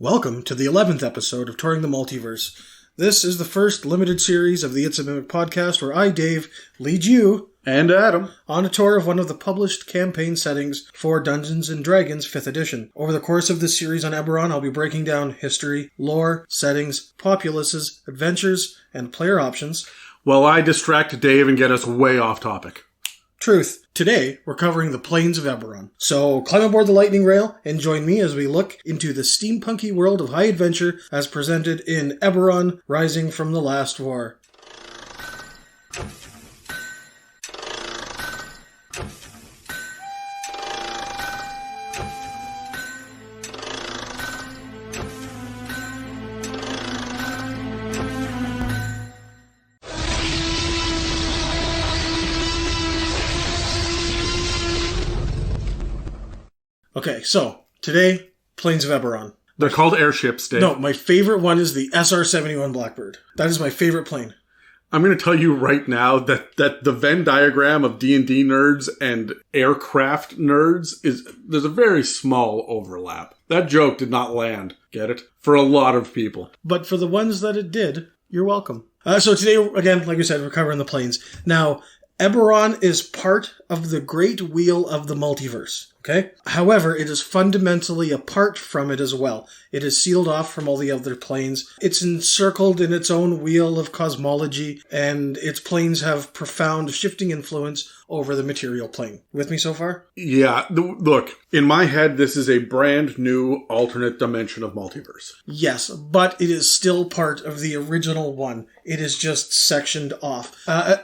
Welcome to the 11th episode of Touring the Multiverse. This is the first limited series of the It's a Mimic podcast where I, Dave, lead you and Adam on a tour of one of the published campaign settings for Dungeons & Dragons 5th edition. Over the course of this series on Eberron, I'll be breaking down history, lore, settings, populaces, adventures, and player options. While I distract Dave and get us way off topic. Truth. Today, we're covering the plains of Eberron. So climb aboard the lightning rail and join me as we look into the steampunky world of high adventure as presented in Eberron, Rising from the Last War. Okay, so, today, Plains of Eberron. They're called airships, Dave. No, my favorite one is the SR-71 Blackbird. That is my favorite plane. I'm going to tell you right now that the Venn diagram of D&D nerds and aircraft nerds there's a very small overlap. That joke did not land, get it? For a lot of people. But for the ones that it did, you're welcome. So today, again, like I said, we're covering the plains. Now, Eberron is part of the Great Wheel of the Multiverse. Okay? However, it is fundamentally apart from it as well. It is sealed off from all the other planes. It's encircled in its own wheel of cosmology, and its planes have profound shifting influence over the material plane. With me so far? Yeah, look, in my head, this is a brand new alternate dimension of multiverse. Yes, but it is still part of the original one. It is just sectioned off.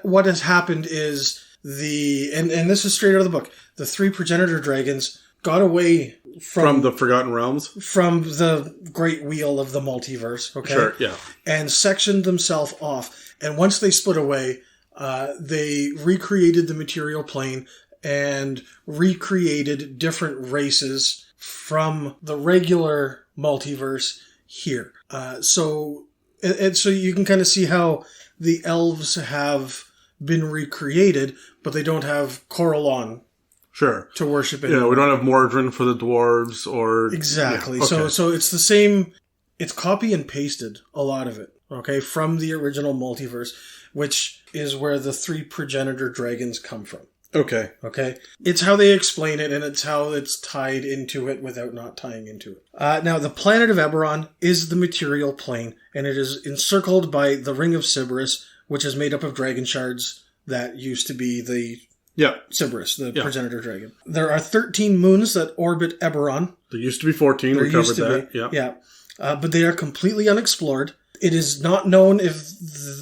What has happened is and this is straight out of the book, the three progenitor dragons got away from the Forgotten Realms, from the Great Wheel of the Multiverse, okay? Sure, yeah. And sectioned themselves off. And once they split away, they recreated the material plane and recreated different races from the regular multiverse here. So you can kind of see how the elves have been recreated, but they don't have Corellon. Sure. To worship anymore. Yeah, we don't have Mordrin for the dwarves or... Exactly. Yeah, okay. So it's the same... It's copy and pasted, a lot of it, okay, from the original multiverse, which is where the three progenitor dragons come from. Okay. Okay? It's how they explain it, and it's how it's tied into it without not tying into it. Now, the planet of Eberron is the material plane, and it is encircled by the Ring of Sybaris, which is made up of dragon shards that used to be the Sybaris, the progenitor dragon. There are 13 moons that orbit Eberron. There used to be 14, we covered that. Yeah. But they are completely unexplored. It is not known if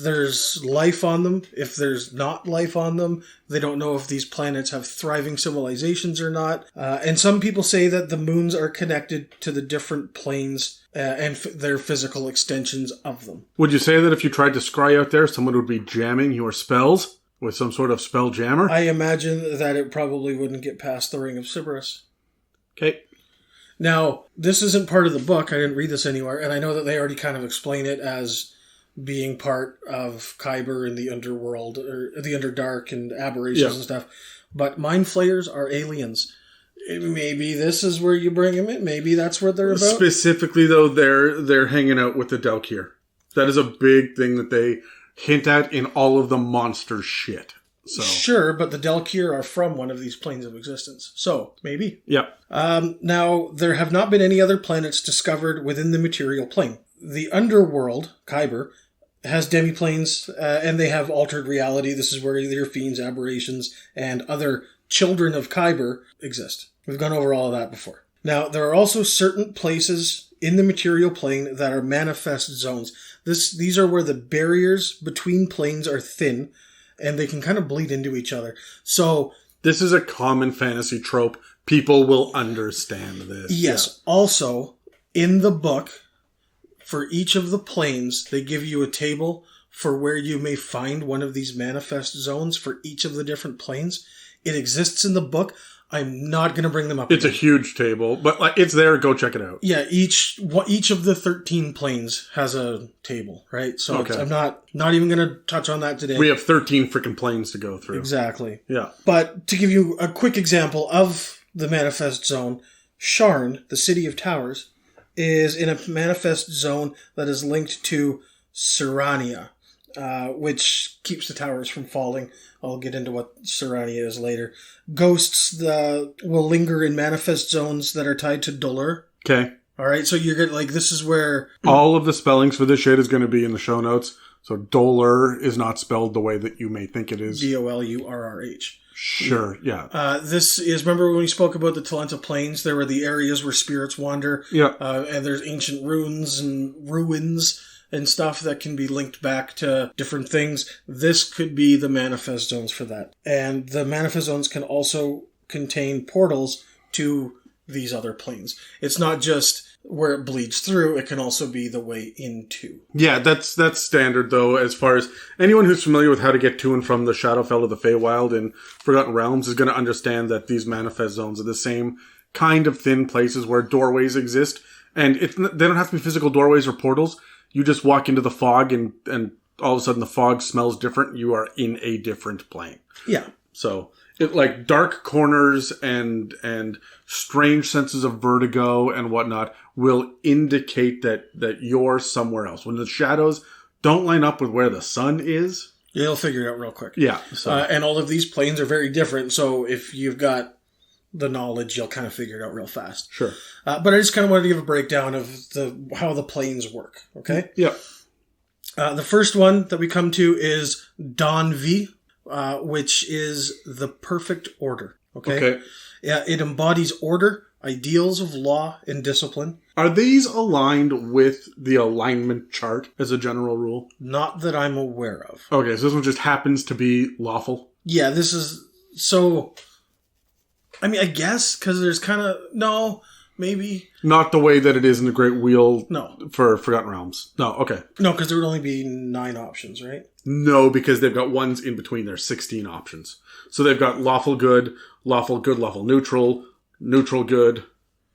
there's life on them, if there's not life on them. They don't know if these planets have thriving civilizations or not. And some people say that the moons are connected to the different planes and their physical extensions of them. Would you say that if you tried to scry out there, someone would be jamming your spells with some sort of spell jammer? I imagine that it probably wouldn't get past the Ring of Sybaris. Okay. Now, this isn't part of the book. I didn't read this anywhere, and I know that they already kind of explain it as being part of Kyber and the underworld, or the Underdark and aberrations and stuff. But Mind Flayers are aliens. Maybe this is where you bring them in. Maybe that's what they're about. Specifically, though, they're hanging out with the Dalkir. That is a big thing that they hint at in all of the monster shit. So. Sure, but the Dalkir are from one of these planes of existence. So, maybe. Yeah. Now, there have not been any other planets discovered within the material plane. The underworld, Kyber, has demiplanes, and they have altered reality. This is where their fiends, aberrations, and other children of Kyber exist. We've gone over all of that before. Now, there are also certain places in the material plane that are manifest zones. These are where the barriers between planes are thin, and they can kind of bleed into each other. So this is a common fantasy trope. People will understand this. Yes. Yeah. Also, in the book, for each of the planes, they give you a table for where you may find one of these manifest zones for each of the different planes. It exists in the book. I'm not going to bring them up. It's a huge table, but it's there. Go check it out. Yeah, each of the 13 planes has a table, right? So I'm not even going to touch on that today. We have 13 freaking planes to go through. Exactly. Yeah. But to give you a quick example of the manifest zone, Sharn, the City of Towers, is in a manifest zone that is linked to Syrania, which keeps the towers from falling. I'll get into what Syrania is later. Ghosts will linger in manifest zones that are tied to Dolurrh. Okay. All right, so you're good. Like, this is where all of the spellings for this shit is going to be in the show notes. So Dolurrh is not spelled the way that you may think it is. Dolurrh. Sure, yeah. This is, remember when we spoke about the Talenta Plains? There were the areas where spirits wander. Yeah. And there's ancient ruins and stuff that can be linked back to different things. This could be the manifest zones for that. And the manifest zones can also contain portals to these other planes. It's not just where it bleeds through, it can also be the way into. Yeah, that's standard, though, as far as anyone who's familiar with how to get to and from the Shadowfell of the Feywild in Forgotten Realms is going to understand that these manifest zones are the same kind of thin places where doorways exist. And they don't have to be physical doorways or portals. You just walk into the fog and all of a sudden the fog smells different. You are in a different plane. Yeah. So, like dark corners and strange senses of vertigo and whatnot will indicate that you're somewhere else. When the shadows don't line up with where the sun is, you'll figure it out real quick. Yeah. So. And all of these planes are very different. So if you've got the knowledge, you'll kind of figure it out real fast. Sure. But I just kind of wanted to give a breakdown of how the planes work. Okay. Yeah. The first one that we come to is Danvi, which is the perfect order. Okay. Yeah, it embodies order, ideals of law, and discipline. Are these aligned with the alignment chart as a general rule? Not that I'm aware of. Okay, so this one just happens to be lawful? Yeah, this is... So... I mean, I guess, because there's kind of... No, maybe... Not the way that it is in the Great Wheel no. For Forgotten Realms. No, okay. No, because there would only be 9 options, right? No, because they've got ones in between. There's 16 options. So they've got lawful good, lawful neutral, neutral good,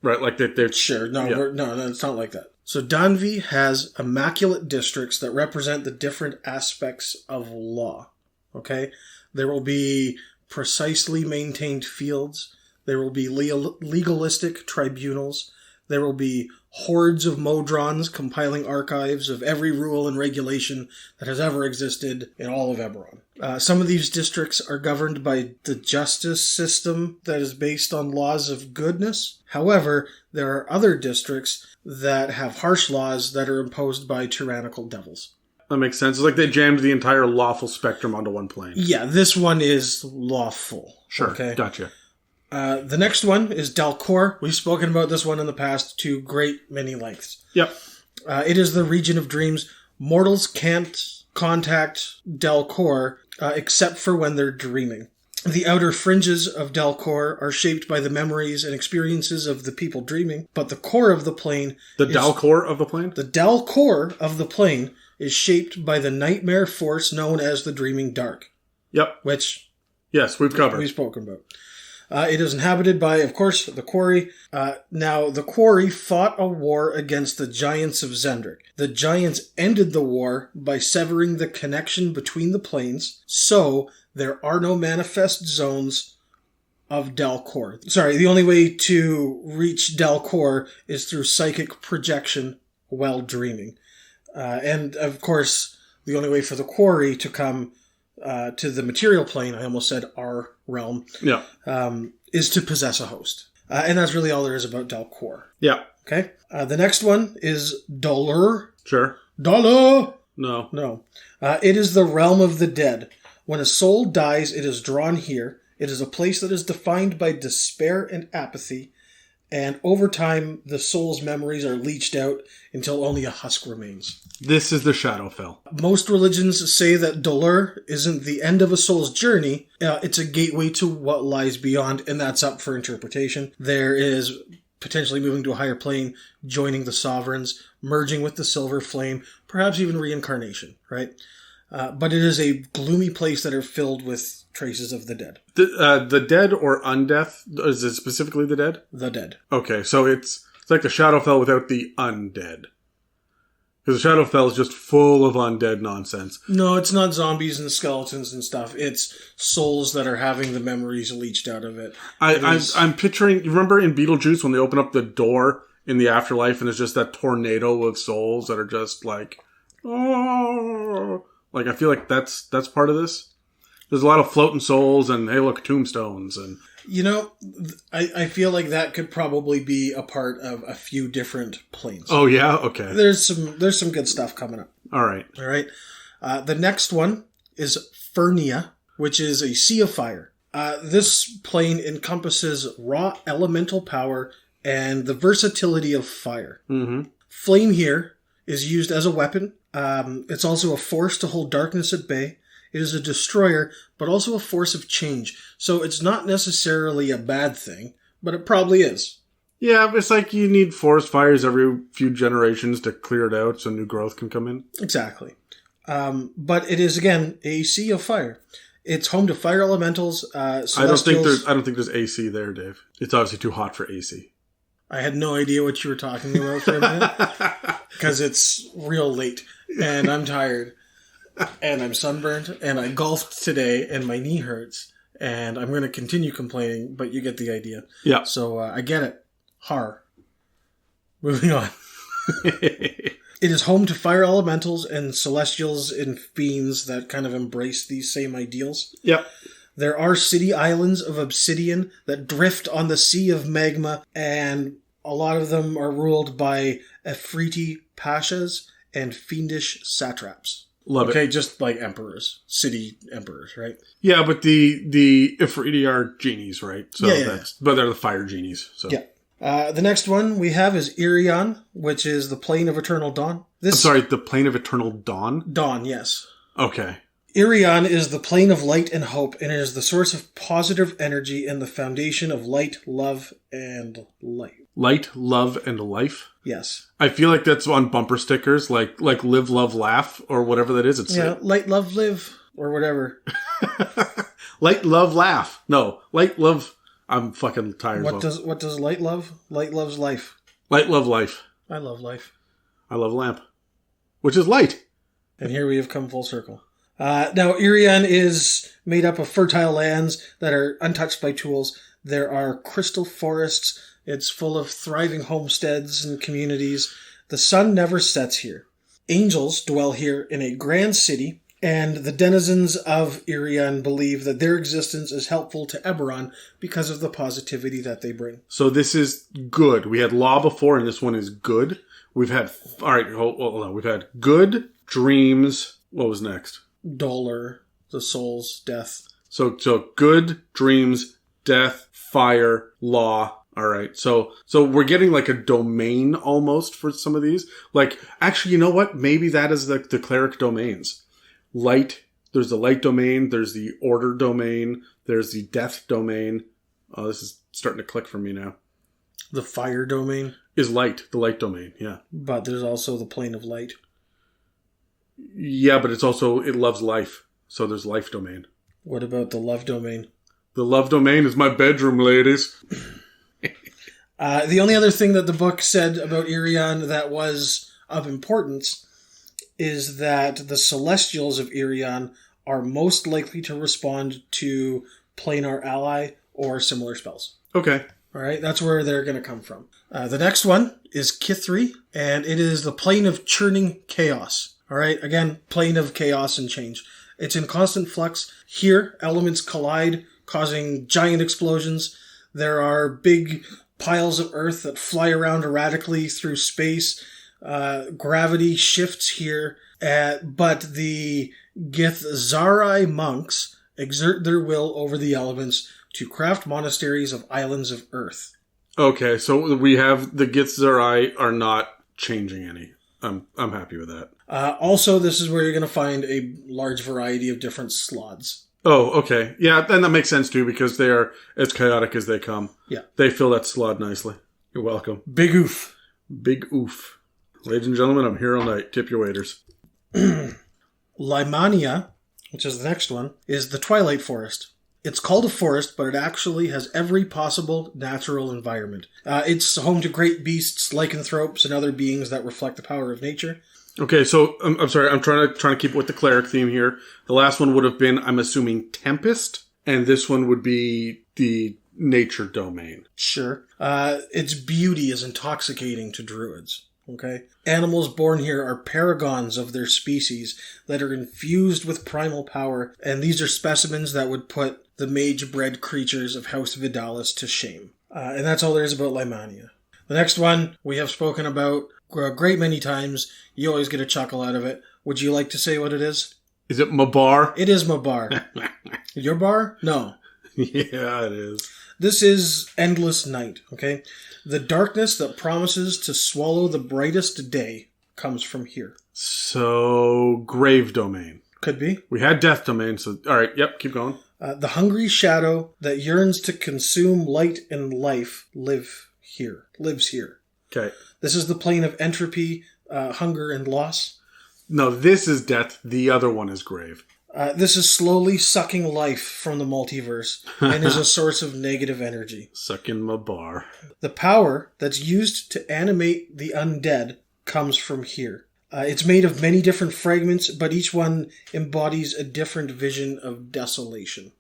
right? Like they're... Sure, no, yeah. No, it's not like that. So Danvi has immaculate districts that represent the different aspects of law, okay? There will be precisely maintained fields. There will be legalistic tribunals. There will be hordes of Modrons compiling archives of every rule and regulation that has ever existed in all of Eberron. Some of these districts are governed by the justice system that is based on laws of goodness. However, there are other districts that have harsh laws that are imposed by tyrannical devils. That makes sense. It's like they jammed the entire lawful spectrum onto one plane. Yeah, this one is lawful. Sure, okay? Gotcha. The next one is Quor. We've spoken about this one in the past to great many lengths. Yep. It is the region of dreams. Mortals can't contact Quor except for when they're dreaming. The outer fringes of Quor are shaped by the memories and experiences of the people dreaming, but the core of the plane... The Core of the plane? The Core of the plane is shaped by the nightmare force known as the Dreaming Dark. Yep. Which... Yes, we've covered. We've spoken about. It is inhabited by, of course, the Quarry. Now, the Quarry fought a war against the Giants of Zendrick. The Giants ended the war by severing the connection between the planes, so there are no manifest zones of Quor. Sorry, the only way to reach Quor is through psychic projection while dreaming. And, of course, the only way for the Quarry to come... to the material plane, I almost said our realm, yeah, is to possess a host. And that's really all there is about Quor. Yeah. Okay? The next one is Dolurrh. Sure. Dolurrh! No. It is the realm of the dead. When a soul dies, it is drawn here. It is a place that is defined by despair and apathy, and over time, the soul's memories are leached out until only a husk remains. This is the Shadowfell. Most religions say that Dolurrh isn't the end of a soul's journey. It's a gateway to what lies beyond, and that's up for interpretation. There is potentially moving to a higher plane, joining the sovereigns, merging with the silver flame, perhaps even reincarnation, right? But it is a gloomy place that are filled with traces of the dead. The dead or undeath? Is it specifically the dead? The dead. Okay, so it's like the Shadowfell without the undead. Because the Shadowfell is just full of undead nonsense. No, it's not zombies and skeletons and stuff. It's souls that are having the memories leached out of it. I'm picturing... You remember in Beetlejuice when they open up the door in the afterlife, and it's just that tornado of souls that are just like, oh, like I feel like that's part of this. There's a lot of floating souls, and hey, look, tombstones, and I feel like that could probably be a part of a few different planes. Oh yeah, okay. There's some good stuff coming up. All right. The next one is Fernia, which is a sea of fire. This plane encompasses raw elemental power and the versatility of fire. Mm-hmm. Flame here is used as a weapon. It's also a force to hold darkness at bay. It is a destroyer, but also a force of change. So it's not necessarily a bad thing, but it probably is. Yeah, it's like you need forest fires every few generations to clear it out so new growth can come in. Exactly. But it is, again, a sea of fire. It's home to fire elementals, celestials. I don't think there's AC there, Dave. It's obviously too hot for AC. I had no idea what you were talking about for a minute. Because it's real late, and I'm tired. And I'm sunburned, and I golfed today, and my knee hurts, and I'm going to continue complaining, but you get the idea. Yeah. So I get it. Har. Moving on. It is home to fire elementals and celestials and fiends that kind of embrace these same ideals. Yep. There are city islands of obsidian that drift on the sea of magma, and a lot of them are ruled by Efreeti pashas and fiendish satraps. Love it. Okay, just like emperors. City emperors, right? Yeah, but the Ifriti are genies, right? So but they're the fire genies. So. Yeah. The next one we have is Irion, which is the Plane of Eternal Dawn. The Plane of Eternal Dawn? Dawn, yes. Okay. Irion is the plane of light and hope, and it is the source of positive energy and the foundation of light, love, and life. Light, love, and life? Yes. I feel like that's on bumper stickers, like live, love, laugh, or whatever that is. It's light, love, live, or whatever. Light, love, laugh. No, light, love. I'm fucking tired. What does light love? Light loves life. Light, love, life. I love life. I love lamp, which is light. And here we have come full circle. Now, Irion is made up of fertile lands that are untouched by tools. There are crystal forests. It's full of thriving homesteads and communities. The sun never sets here. Angels dwell here in a grand city, and the denizens of Irion believe that their existence is helpful to Eberron because of the positivity that they bring. So this is good. We had law before, and this one is good. We've had... All right, hold on. We've had good, dreams... What was next? Dolurrh, the soul's death. So good, dreams, death, fire, law. All right. So we're getting like a domain almost for some of these. Like, actually, you know what? Maybe that is the cleric domains. Light. There's the light domain. There's the order domain. There's the death domain. Oh, this is starting to click for me now. The fire domain is light. The light domain. Yeah. But there's also the plane of light. Yeah, but it loves life. So there's life domain. What about the love domain? The love domain is my bedroom, ladies. The only other thing that the book said about Irion that was of importance is that the Celestials of Irion are most likely to respond to planar ally or similar spells. Okay. All right, that's where they're going to come from. The next one is Kythri, and it is the plane of churning chaos. All right, again, plane of chaos and change. It's in constant flux. Here, elements collide, causing giant explosions. There are big piles of earth that fly around erratically through space. Gravity shifts here, but the Githzari monks exert their will over the elements to craft monasteries of islands of earth. Okay, so we have the Githzari are not changing any. I'm happy with that. Also, this is where you're going to find a large variety of different slots. Oh, okay. Yeah, and that makes sense too, because they are as chaotic as they come. Yeah. They fill that slot nicely. You're welcome. Big oof. Big oof. Ladies and gentlemen, I'm here all night. Tip your waiters. Lamannia, which is the next one, is the Twilight Forest. It's called a forest, but it actually has every possible natural environment. It's home to great beasts, lycanthropes, and other beings that reflect the power of nature. Okay, so I'm sorry. I'm trying to keep with the cleric theme here. The last one would have been, I'm assuming, Tempest, and this one would be the nature domain. Sure. Its beauty is intoxicating to druids. Okay? Animals born here are paragons of their species that are infused with primal power, and these are specimens that would put the mage-bred creatures of House Vidalis to shame. And that's all there is about Lamannia. The next one we have spoken about a great many times. You always get a chuckle out of it. Would you like to say what it is? Is it Mabar? It is Mabar. Your bar? No. Yeah, it is. This is Endless Night, okay? The darkness that promises to swallow the brightest day comes from here. So, Grave Domain. Could be. We had Death Domain, so... Alright, yep, keep going. The hungry shadow that yearns to consume light and life lives here. Okay. This is the plane of entropy, hunger, and loss. No, this is Death. The other one is Grave. This is slowly sucking life from the multiverse and is a source of negative energy. Sucking Mabar. The power that's used to animate the undead comes from here. It's made of many different fragments, but each one embodies a different vision of desolation.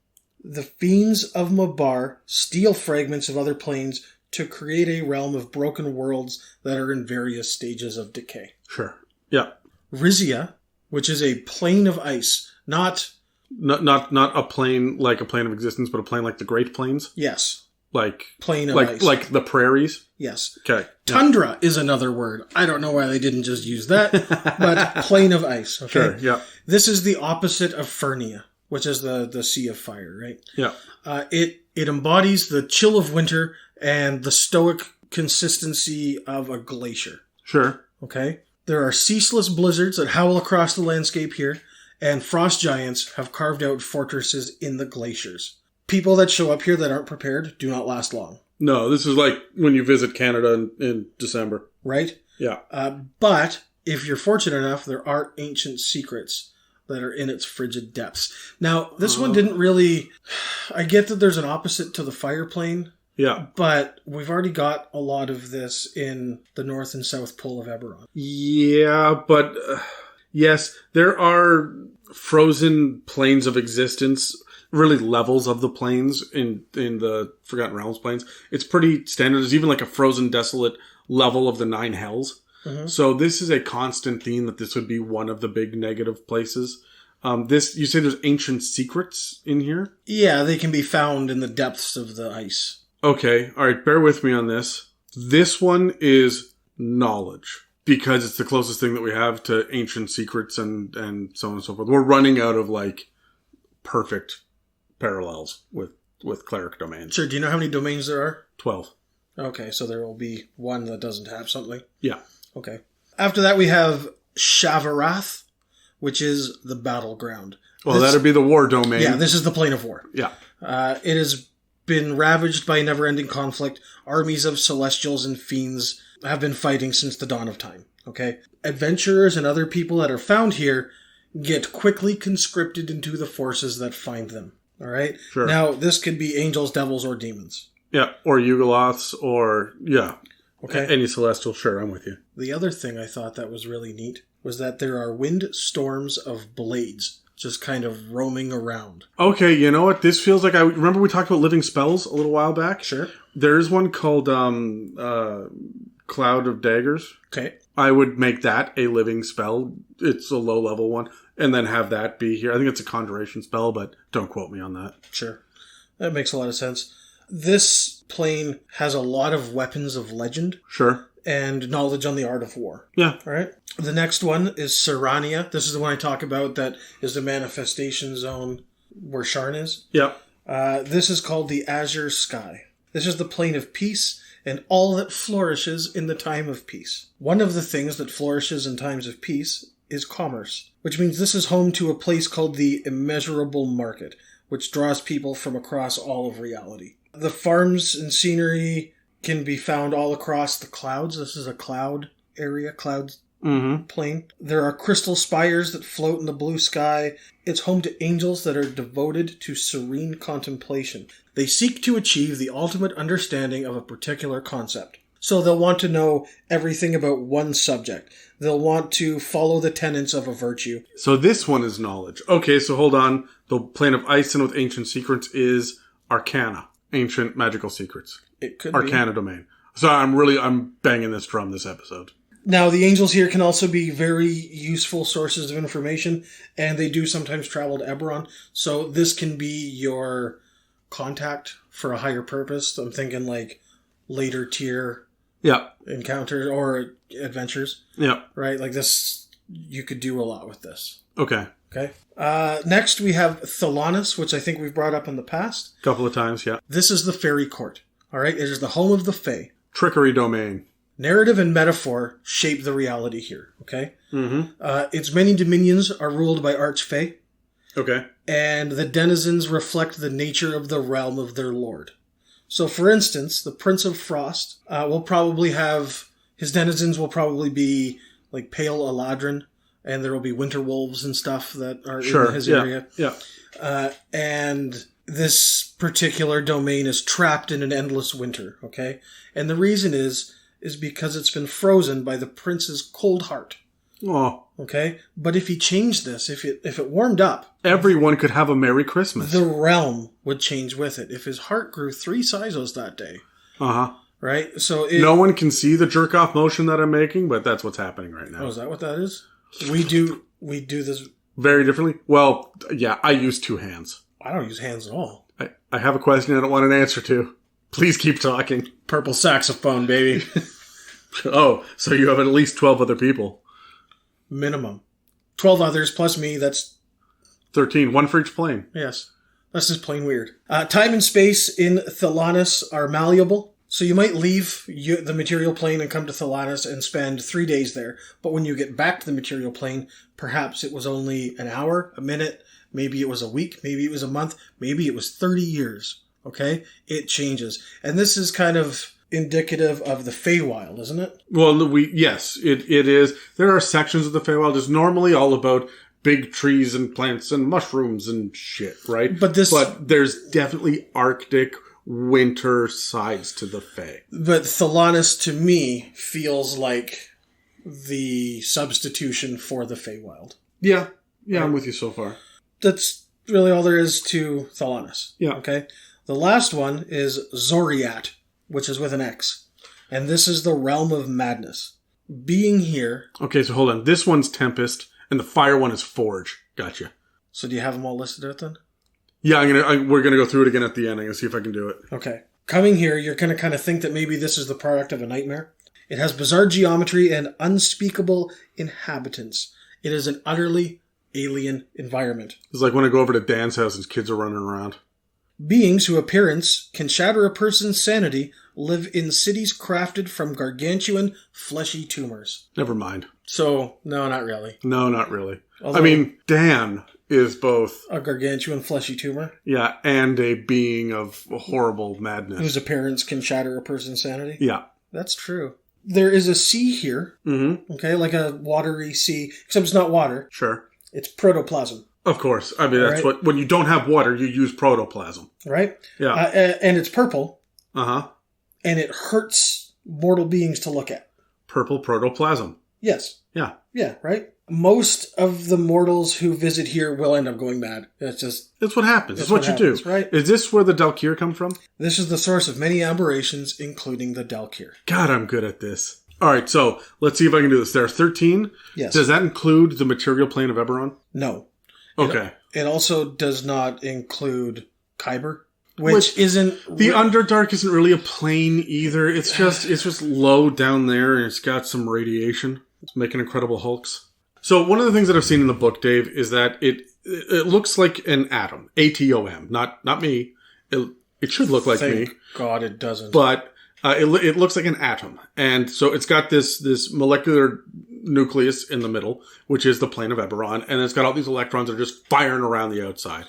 The fiends of Mabar steal fragments of other planes to create a realm of broken worlds that are in various stages of decay. Sure. Yeah. Risia, which is a plane of ice, not a plane like a plane of existence, but a plane like the Great Plains? Yes. Like plane of ice. Like the prairies? Yes. Okay. Tundra is another word. I don't know why they didn't just use that, but plane of ice. Okay? Sure, yeah. This is the opposite of Fernia, which is the Sea of Fire, right? Yeah. It embodies the chill of winter and the stoic consistency of a glacier. Sure. Okay? There are ceaseless blizzards that howl across the landscape here, and frost giants have carved out fortresses in the glaciers. People that show up here that aren't prepared do not last long. No, this is like when you visit Canada in December. Right? Yeah. But if you're fortunate enough, there are ancient secrets that are in its frigid depths. Now, this one didn't really... I get that there's an opposite to the fire plane. Yeah. But we've already got a lot of this in the North and South Pole of Eberron. Yeah, but... yes, there are frozen planes of existence... really levels of the planes in the Forgotten Realms planes. It's pretty standard. There's even like a frozen desolate level of the Nine Hells. Mm-hmm. So this is a constant theme that this would be one of the big negative places. You say there's ancient secrets in here? Yeah, they can be found in the depths of the ice. Okay, alright, bear with me on this. This one is knowledge. Because it's the closest thing that we have to ancient secrets and so on and so forth. We're running out of like perfect parallels with cleric domains. Sure. Do you know how many domains there are? 12. Okay, so there will be one that doesn't have something. Yeah. Okay. After that, we have Shavarath, which is the Battleground. Well, that'd be the war domain. Yeah, this is the plane of war. Yeah. It has been ravaged by a never-ending conflict. Armies of celestials and fiends have been fighting since the dawn of time. Okay? Adventurers and other people that are found here get quickly conscripted into the forces that find them. All right? Sure. Now, this could be angels, devils, or demons. Yeah, or Yugoloths, or, yeah. Okay. Any celestial, sure, I'm with you. The other thing I thought that was really neat was that there are wind storms of blades just kind of roaming around. Okay, you know what? This feels like remember we talked about living spells a little while back? Sure. There's one called Cloud of Daggers. Okay. I would make that a living spell. It's a low-level one. And then have that be here. I think it's a conjuration spell, but don't quote me on that. Sure. That makes a lot of sense. This plane has a lot of weapons of legend. Sure. And knowledge on the art of war. Yeah. All right. The next one is Syrania. This is the one I talk about that is the manifestation zone where Sharn is. Yeah. This is called the Azure Sky. This is the plane of peace and all that flourishes in the time of peace. One of the things that flourishes in times of peace is commerce, which means this is home to a place called the Immeasurable Market, which draws people from across all of reality. The farms and scenery can be found all across the clouds. This is a cloud area, cloud plane. There are crystal spires that float in the blue sky. It's home to angels that are devoted to serene contemplation. They seek to achieve the ultimate understanding of a particular concept. So they'll want to know everything about one subject. They'll want to follow the tenets of a virtue. So this one is knowledge. Okay, so hold on. The plane of ice and with ancient secrets is Arcana. Ancient magical secrets. It could Arcana domain. So I'm banging this drum this episode. Now, the angels here can also be very useful sources of information, and they do sometimes travel to Eberron. So this can be your contact for a higher purpose. I'm thinking like later tier encounters or adventures. Yeah. Right? Like this, you could do a lot with this. Okay. Okay. Next, we have Thelanis, which I think we've brought up in the past. A couple of times, yeah. This is the Faerie court. All right? It is the home of the Fae. Trickery domain. Narrative and metaphor shape the reality here, okay? Mm-hmm. Its many dominions are ruled by archfey. Okay. And the denizens reflect the nature of the realm of their lord. So, for instance, the Prince of Frost will probably have... His denizens will probably be like Pale Eladrin, and there will be winter wolves and stuff that are in his area. Yeah. And this particular domain is trapped in an endless winter, okay? And the reason is because it's been frozen by the prince's cold heart. Oh. Okay? But if he changed this, if it warmed up... Everyone could have a Merry Christmas. The realm would change with it. If his heart grew 3 sizos that day. Uh-huh. Right? So no one can see the jerk-off motion that I'm making, but that's what's happening right now. Oh, is that what that is? We do this... Very differently? Well, yeah, I use 2 hands. I don't use hands at all. I have a question I don't want an answer to. Please keep talking. Purple saxophone, baby. Oh, so you have at least 12 other people. Minimum. 12 others plus me, that's... 13, 1 for each plane. Yes. That's just plain weird. Time and space in Thelanis are malleable. So you might leave the material plane and come to Thelanis and spend 3 days there. But when you get back to the material plane, perhaps it was only an hour, a minute, maybe it was a week, maybe it was a month, maybe it was 30 years. Okay? It changes. And this is kind of indicative of the Feywild, isn't it? Well, yes, it is. There are sections of the Feywild. It's normally all about big trees and plants and mushrooms and shit, right? But there's definitely Arctic winter sides to the Fey. But Thelanis, to me, feels like the substitution for the Feywild. Yeah, right? I'm with you so far. That's really all there is to Thelanis. Yeah. Okay? The last one is Xoriat, which is with an X. And this is the realm of madness. Being here... Okay, so hold on. This one's Tempest, and the fire one is Forge. Gotcha. So do you have them all listed out then? Yeah, we're gonna go through it again at the end. I'm gonna see if I can do it. Okay. Coming here, you're gonna kind of think that maybe this is the product of a nightmare. It has bizarre geometry and unspeakable inhabitants. It is an utterly alien environment. It's like when I go over to Dan's house and his kids are running around. Beings whose appearance can shatter a person's sanity live in cities crafted from gargantuan, fleshy tumors. Never mind. So, no, not really. No, not really. Although, I mean, Dan is both... a gargantuan, fleshy tumor? Yeah, and a being of horrible madness. Whose appearance can shatter a person's sanity? Yeah. That's true. There is a sea here. Mm-hmm. Okay, like a watery sea. Except it's not water. Sure. It's protoplasm. Of course. I mean, that's what... When you don't have water, you use protoplasm. Right? Yeah. And it's purple. Uh-huh. And it hurts mortal beings to look at. Purple protoplasm. Yes. Yeah. Yeah, right? Most of the mortals who visit here will end up going mad. That's what happens. That's what you do. Right? Is this where the Dalkir come from? This is the source of many aberrations, including the Dalkir. God, I'm good at this. All right, so let's see if I can do this. There are 13. Yes. Does that include the material plane of Eberron? No. Okay. It also does not include Kyber, which isn't... The Underdark isn't really a plane either. It's just low down there, and it's got some radiation. It's making Incredible Hulks. So one of the things that I've seen in the book, Dave, is that it looks like an atom. ATOM. Not me. It should look like me. Thank God it doesn't. But it looks like an atom. And so it's got this molecular nucleus in the middle, which is the plane of Eberron. And it's got all these electrons that are just firing around the outside.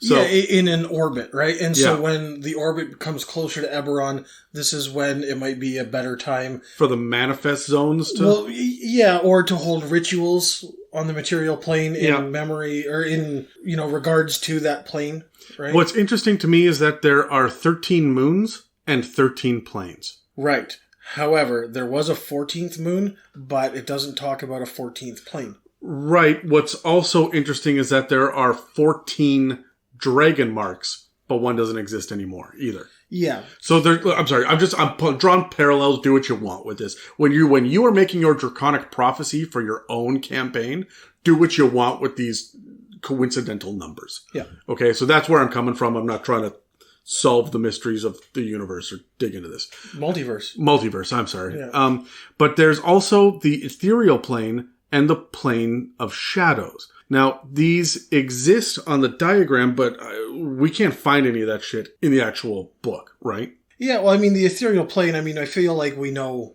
So, yeah, in an orbit, right? And so when the orbit comes closer to Eberron, this is when it might be a better time... for the manifest zones to... Well, yeah, or to hold rituals on the material plane in memory, or in, regards to that plane, right? What's interesting to me is that there are 13 moons and 13 planes. Right. However, there was a 14th moon, but it doesn't talk about a 14th plane. Right. What's also interesting is that there are 14... dragon marks, but one doesn't exist anymore either. Yeah. So I'm sorry. I'm drawing parallels. Do what you want with this. When you are making your draconic prophecy for your own campaign, do what you want with these coincidental numbers. Yeah. Okay. So that's where I'm coming from. I'm not trying to solve the mysteries of the universe or dig into this. Multiverse. I'm sorry. Yeah. But there's also the ethereal plane and the plane of shadows. Now, these exist on the diagram, but we can't find any of that shit in the actual book, right? Yeah, well, I mean, the ethereal plane, I mean, I feel like we know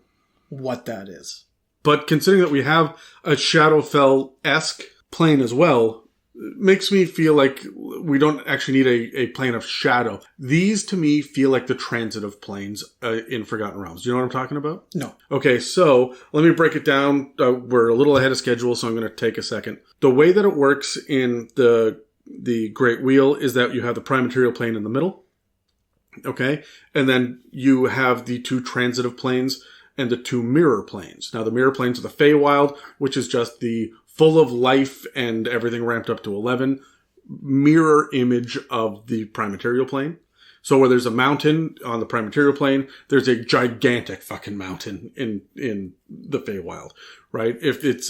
what that is. But considering that we have a Shadowfell-esque plane as well, it makes me feel like we don't actually need a plane of shadow. These, to me, feel like the transitive planes in Forgotten Realms. Do you know what I'm talking about? No. Okay, so let me break it down. We're a little ahead of schedule, so I'm going to take a second. The way that it works in the Great Wheel is that you have the prime material plane in the middle. Okay? And then you have the two transitive planes and the two mirror planes. Now, the mirror planes are the Feywild, which is just the full of life and everything ramped up to 11 mirror image of the prime material plane. So where there's a mountain on the prime material plane, there's a gigantic fucking mountain in the Feywild, right? If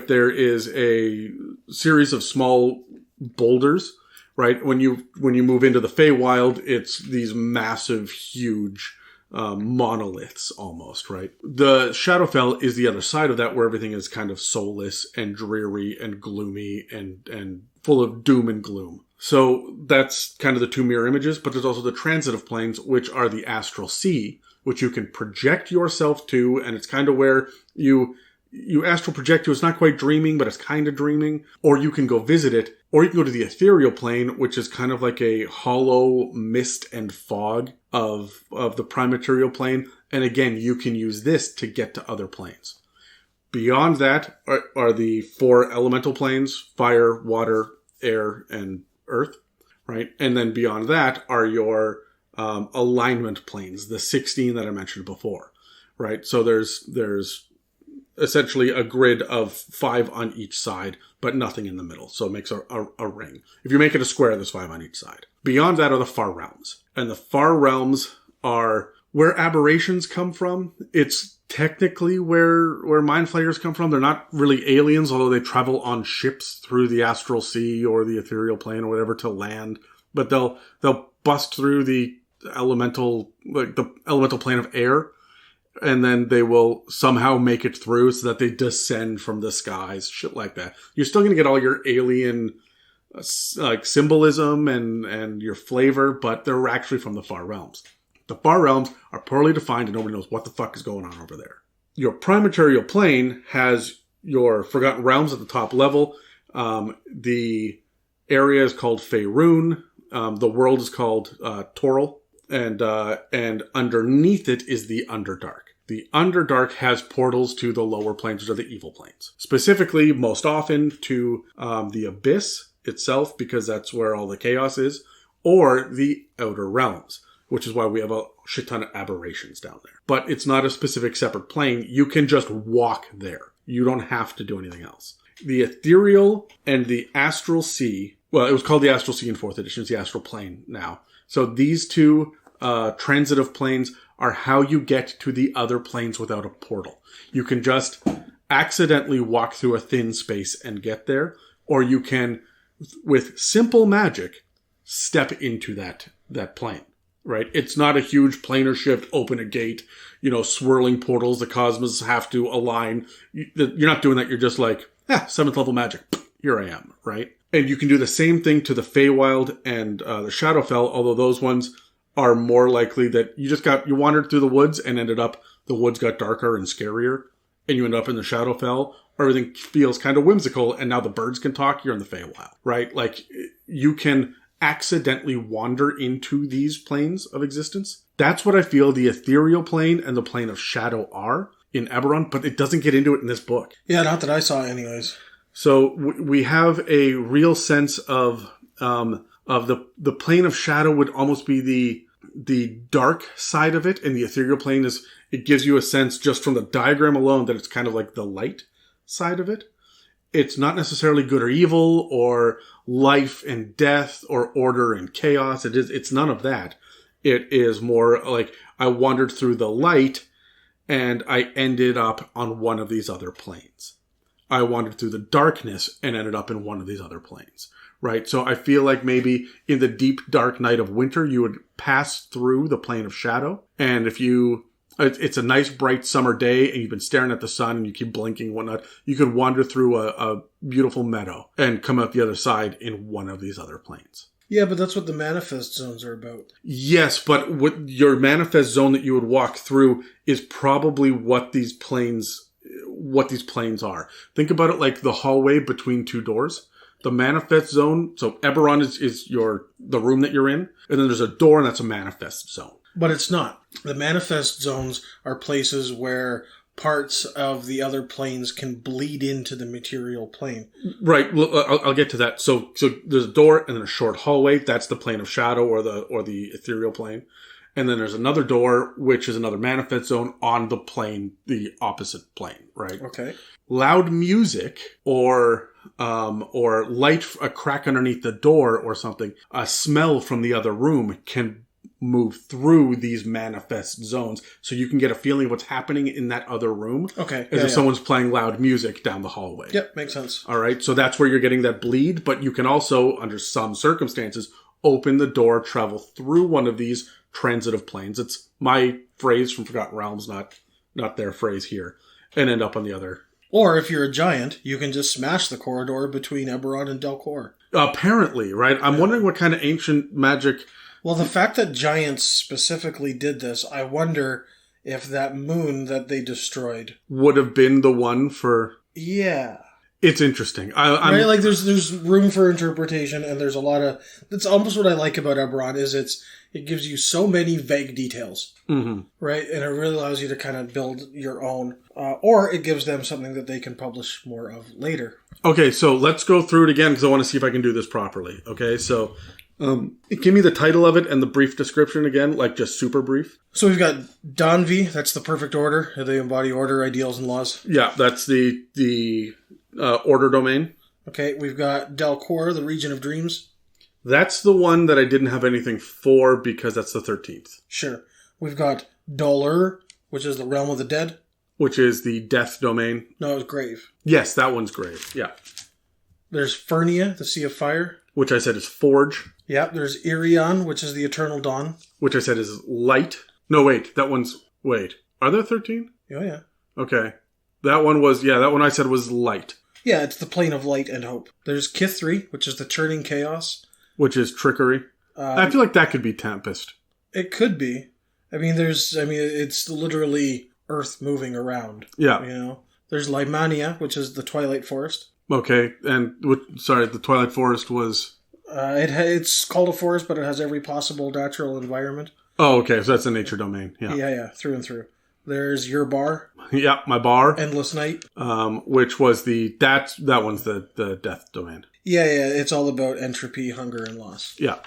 there is a series of small boulders, right? When you move into the Feywild, it's these massive, huge monoliths almost, right? The Shadowfell is the other side of that, where everything is kind of soulless and dreary and gloomy and full of doom and gloom. So that's kind of the two mirror images, but there's also the transitive planes, which are the astral sea, which you can project yourself to, and it's kind of where you astral project to. It's not quite dreaming, but it's kind of dreaming. Or you can go visit it, or you can go to the ethereal plane, which is kind of like a hollow mist and fog of the prime material plane. And again, you can use this to get to other planes. Beyond that are the four elemental planes: fire, water, air, and earth, right? And then beyond that are your alignment planes, the 16 that I mentioned before, right? So there's essentially a grid of 5 on each side, but nothing in the middle. So it makes a ring. If you make it a square, there's 5 on each side. Beyond that are the far realms. And the far realms are where aberrations come from. It's technically where mind flayers come from. They're not really aliens, although they travel on ships through the astral sea or the ethereal plane or whatever to land. But they'll bust through the elemental plane of air, and then they will somehow make it through so that they descend from the skies, shit like that. You're still going to get all your alien symbolism and your flavor, but they're actually from the far realms. The far realms are poorly defined and nobody knows what the fuck is going on over there. Your prime material plane has your Forgotten Realms at the top level. The area is called Faerun. The world is called Toril. And underneath it is the Underdark. The Underdark has portals to the lower planes, which are the evil planes. Specifically, most often to the Abyss itself, because that's where all the chaos is, or the Outer Realms, which is why we have a shit ton of aberrations down there. But it's not a specific separate plane. You can just walk there. You don't have to do anything else. The ethereal and the astral sea, well, it was called the astral sea in 4th edition. It's the astral plane now. So these two transitive planes are how you get to the other planes without a portal. You can just accidentally walk through a thin space and get there, or you can, with simple magic, step into that plane. Right? It's not a huge planar shift, open a gate, swirling portals, the cosmos have to align. You're not doing that. You're just like, 7th level magic. Here I am, right? And you can do the same thing to the Feywild and the Shadowfell, although those ones are more likely that you wandered through the woods and the woods got darker and scarier, and you end up in the Shadowfell. Everything feels kind of whimsical, and now the birds can talk, you're in the Feywild, right? Like, you can accidentally wander into these planes of existence. That's what I feel the ethereal plane and the plane of shadow are in Eberron, but it doesn't get into it in this book. Yeah, not that I saw anyways. So we have a real sense of the plane of shadow would almost be the dark side of it, and the ethereal plane it gives you a sense just from the diagram alone that it's kind of like the light side of it. It's not necessarily good or evil or life and death or order and chaos. It's none of that. It is more like I wandered through the light and I ended up on one of these other planes. I wandered through the darkness and ended up in one of these other planes. Right? So I feel like maybe in the deep, dark night of winter, you would pass through the plane of shadow. And if it's a nice, bright summer day and you've been staring at the sun and you keep blinking and whatnot, you could wander through a beautiful meadow and come out the other side in one of these other planes. Yeah, but that's what the manifest zones are about. Yes, but what your manifest zone that you would walk through is probably what these planes are. Think about it like the hallway between two doors. The manifest zone, so Eberron is the room that you're in, and then there's a door and that's a manifest zone. But it's not. The manifest zones are places where parts of the other planes can bleed into the material plane. Right. Well, I'll get to that. So there's a door and then a short hallway. That's the plane of shadow or the ethereal plane. And then there's another door, which is another manifest zone on the plane, the opposite plane, right? Okay. Loud music or light, a crack underneath the door or something, a smell from the other room can move through these manifest zones, so you can get a feeling of what's happening in that other room. Okay. As if someone's playing loud music down the hallway. Yep, makes sense. All right, so that's where you're getting that bleed, but you can also, under some circumstances, open the door, travel through one of these transitive planes. It's my phrase from Forgotten Realms, not their phrase here, and end up on the other. Or if you're a giant, you can just smash the corridor between Eberron and Quor. Apparently, right? I'm wondering what kind of ancient magic... Well, the fact that giants specifically did this, I wonder if that moon that they destroyed would have been the one for... Yeah. It's interesting. Right? Like, there's room for interpretation, and there's a lot of... That's almost what I like about Eberron, is it gives you so many vague details. Mm-hmm. Right? And it really allows you to kind of build your own. Or it gives them something that they can publish more of later. Okay, so let's go through it again, because I want to see if I can do this properly. Okay, so... give me the title of it and the brief description again, like just super brief. So we've got Danvi, that's the perfect order. They embody order, ideals, and laws. Yeah, that's the order domain. Okay, we've got Quor, the region of dreams. That's the one that I didn't have anything for because that's the 13th. Sure. We've got Dolurrh, which is the realm of the dead. Which is the death domain. No, it's grave. Yes, that one's grave, yeah. There's Fernia, the sea of fire. Which I said is forge. Yeah, there's Irion, which is the eternal dawn. Which I said is light. No, wait, that one's... Wait, are there 13? Oh, yeah. Okay. That one I said was light. Yeah, it's the plane of light and hope. There's Kythri, which is the churning chaos. Which is trickery. I feel like that could be Tempest. It could be. It's literally Earth moving around. Yeah. You know? There's Lamannia, which is the Twilight Forest. Okay, and the Twilight Forest was... It's called a forest, but it has every possible natural environment. Oh, okay, so that's a nature domain. Yeah, yeah, through and through. There's your bar. Yeah, my bar. Endless Night. Which was that one's the death domain. Yeah, it's all about entropy, hunger, and loss. Yeah.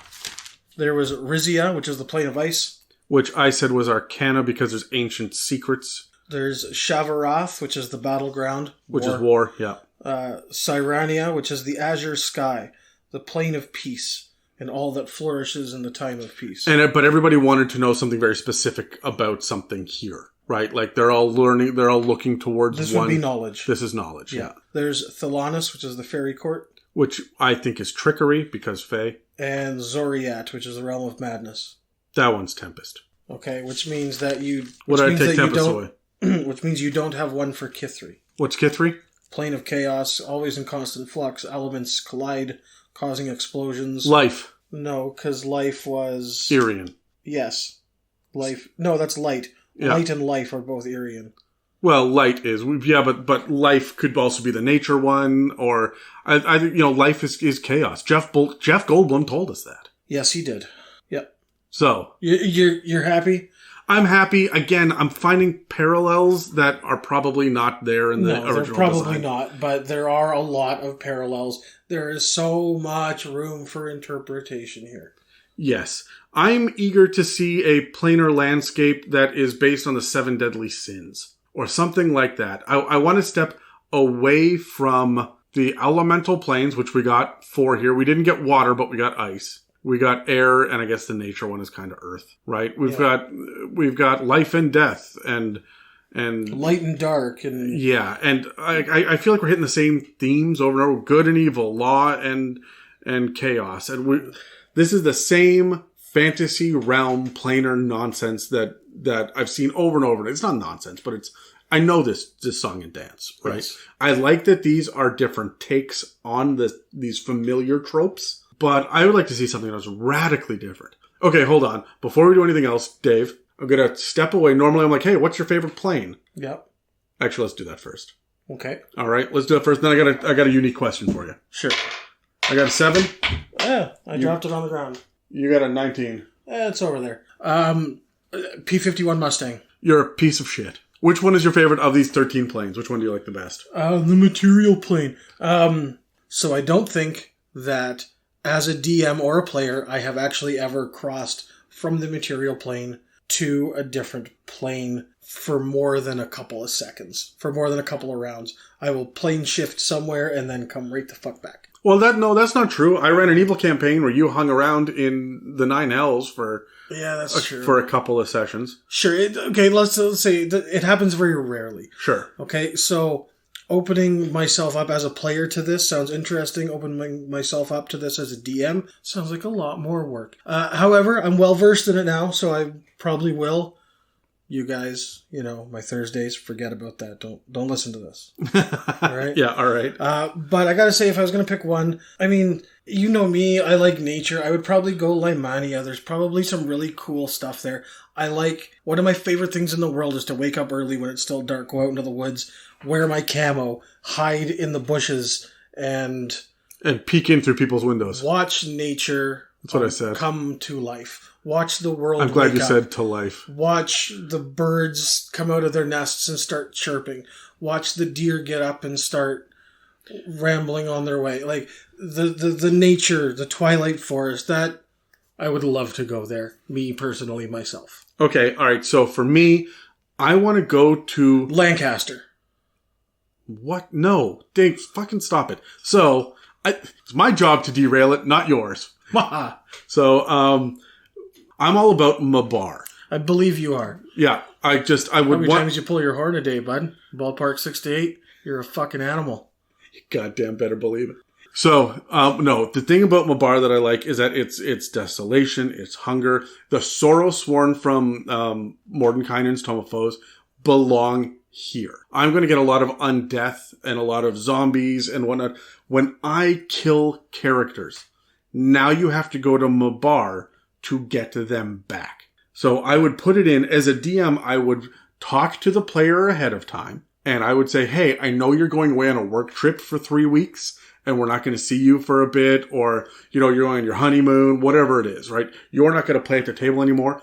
There was Risia, which is the plane of ice. Which I said was Arcana because there's ancient secrets. There's Shavarath, which is the Battleground. Which is war, yeah. Syrania, which is the Azure Sky, the plane of peace, and all that flourishes in the time of peace. But everybody wanted to know something very specific about something here, right? Like they're all looking towards this would be knowledge. This is knowledge, yeah. There's Thelanis, which is the Faerie court. Which I think is trickery, because Fae. And Xoriat, which is the realm of madness. That one's Tempest. Okay, which means that you... Would I take Tempest away? Which means you don't have one for Kythri. What's Kythri? Plane of chaos, always in constant flux. Elements collide, causing explosions. Life. No, because life was... Irian. Yes. Life. No, that's light. Yeah. Light and life are both Irian. Well, light is... Yeah, but life could also be the nature one, or... I think, life is chaos. Jeff Goldblum told us that. Yes, he did. Yep. So... You're happy? I'm happy. Again, I'm finding parallels that are probably not there in the original they're probably design. not, but there are a lot of parallels. There is so much room for interpretation here. Yes. I'm eager to see a planar landscape that is based on the 7 deadly sins, or something like that. I want to step away from the elemental planes, which we got 4 here. We didn't get water, but we got ice. We got air, and I guess the nature one is kind of earth, right? We've got life and death, and light and dark, and yeah, and I feel like we're hitting the same themes over and over: good and evil, law and chaos, and this is the same fantasy realm planar nonsense that I've seen over and over. It's not nonsense, but I know this song and dance, right? Yes. I like that these are different takes on these familiar tropes, but I would like to see something that's radically different. Okay, hold on. Before we do anything else, Dave, I'm going to step away. Normally I'm like, hey, what's your favorite plane? Yep. Actually, let's do that first. Okay. All right, let's do it first. Then I got a unique question for you. Sure. I got a 7. Yeah, I dropped it on the ground. You got a 19. It's over there. P-51 Mustang. You're a piece of shit. Which one is your favorite of these 13 planes? Which one do you like the best? The material plane. So I don't think that as a DM or a player, I have actually ever crossed from the material plane to a different plane for more than a couple of seconds. For more than a couple of rounds. I will plane shift somewhere and then come right the fuck back. Well, that's not true. I ran an evil campaign where you hung around in the 9 Hells for true. For a couple of sessions. Sure. Let's say it happens very rarely. Sure. Okay, so opening myself up as a player to this sounds interesting. Opening myself up to this as a DM sounds like a lot more work. However, I'm well versed in it now, so I probably will. You guys, my Thursdays, forget about that. Don't listen to this. All right? Yeah, all right. But I gotta say, if I was gonna pick one, I mean, you know me, I like nature. I would probably go Lamannia. There's probably some really cool stuff there. One of my favorite things in the world is to wake up early when it's still dark, go out into the woods, wear my camo, hide in the bushes, and peek in through people's windows. Watch nature. That's what I said. Come to life. Watch the world. I'm glad you said to life. Watch the birds come out of their nests and start chirping. Watch the deer get up and start rambling on their way. Like the nature, the Twilight Forest, that I would love to go there. Me personally, myself. Okay, all right. So for me, I want to go to Lancaster. What? No, Dave, fucking stop it. So it's my job to derail it, not yours. So, I'm all about Mabar. I believe you are. Yeah, I would How many times you pull your horn a day, bud? Ballpark 6 to 8. You're a fucking animal. You goddamn better believe it. So, no, the thing about Mabar that I like is that it's desolation, it's hunger. The sorrow sworn from Mordenkainen's Tome of Foes belong here. I'm going to get a lot of undeath and a lot of zombies and whatnot. When I kill characters, now you have to go to Mabar to get them back. So I would put it in, as a DM, I would talk to the player ahead of time, and I would say, hey, I know you're going away on a work trip for 3 weeks, and we're not going to see you for a bit, or, you're going on your honeymoon, whatever it is, right? You're not going to play at the table anymore.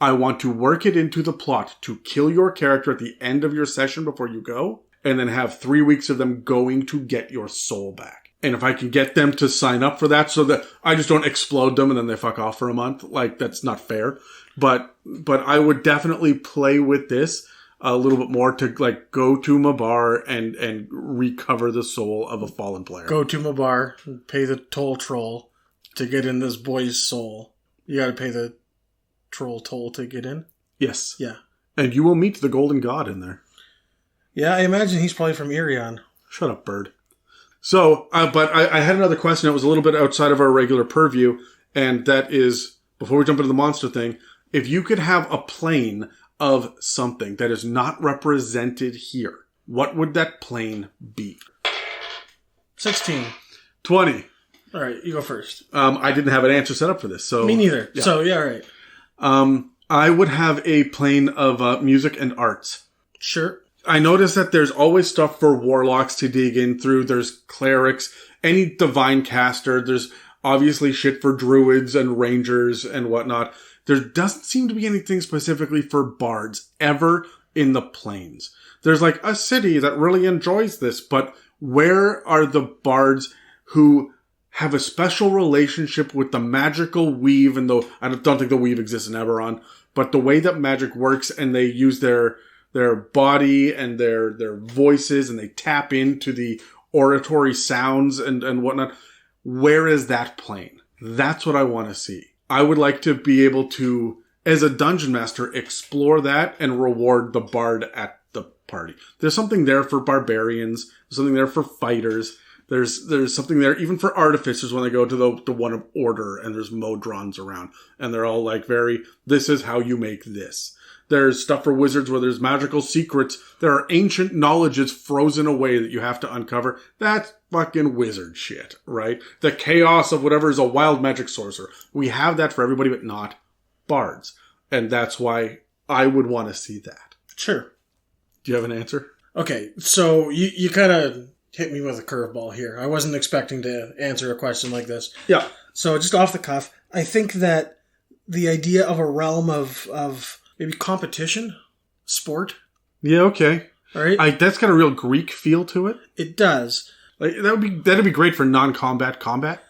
I want to work it into the plot to kill your character at the end of your session before you go, and then have 3 weeks of them going to get your soul back. And if I can get them to sign up for that so that I just don't explode them and then they fuck off for a month, that's not fair. But I would definitely play with this a little bit more to go to Mabar and recover the soul of a fallen player. Go to Mabar, pay the toll troll to get in this boy's soul. You gotta pay the troll toll to get in? Yes. Yeah. And you will meet the Golden God in there. Yeah, I imagine he's probably from Irion. Shut up, bird. So, but I had another question that was a little bit outside of our regular purview, and that is, before we jump into the monster thing, if you could have a plane of something that is not represented here, what would that plane be? 16. 20. All right, you go first. I didn't have an answer set up for this, so... Me neither. Yeah. So, yeah, all right. I would have a plane of music and arts. Sure. I noticed that there's always stuff for warlocks to dig in through. There's clerics, any divine caster. There's obviously shit for druids and rangers and whatnot. There doesn't seem to be anything specifically for bards ever in the plains. There's a city that really enjoys this, but where are the bards who have a special relationship with the magical weave? And though I don't think the weave exists in Eberron, but the way that magic works, and they use their body and their voices, and they tap into the oratory sounds and whatnot. Where is that plane? That's what I want to see. I would like to be able to, as a dungeon master, explore that and reward the bard at the party. There's something there for barbarians. There's something there for fighters. There's something there even for artificers when they go to the one of order and there's modrons around. And they're all like this is how you make this. There's stuff for wizards where there's magical secrets. There are ancient knowledges frozen away that you have to uncover. That's fucking wizard shit, right? The chaos of whatever is a wild magic sorcerer. We have that for everybody, but not bards. And that's why I would want to see that. Sure. Do you have an answer? Okay, so you kind of hit me with a curveball here. I wasn't expecting to answer a question like this. Yeah. So just off the cuff, I think that the idea of a realm of maybe competition, sport. Yeah, okay. All right. That's got a real Greek feel to it. It does. Like that'd be great for non-combat combat.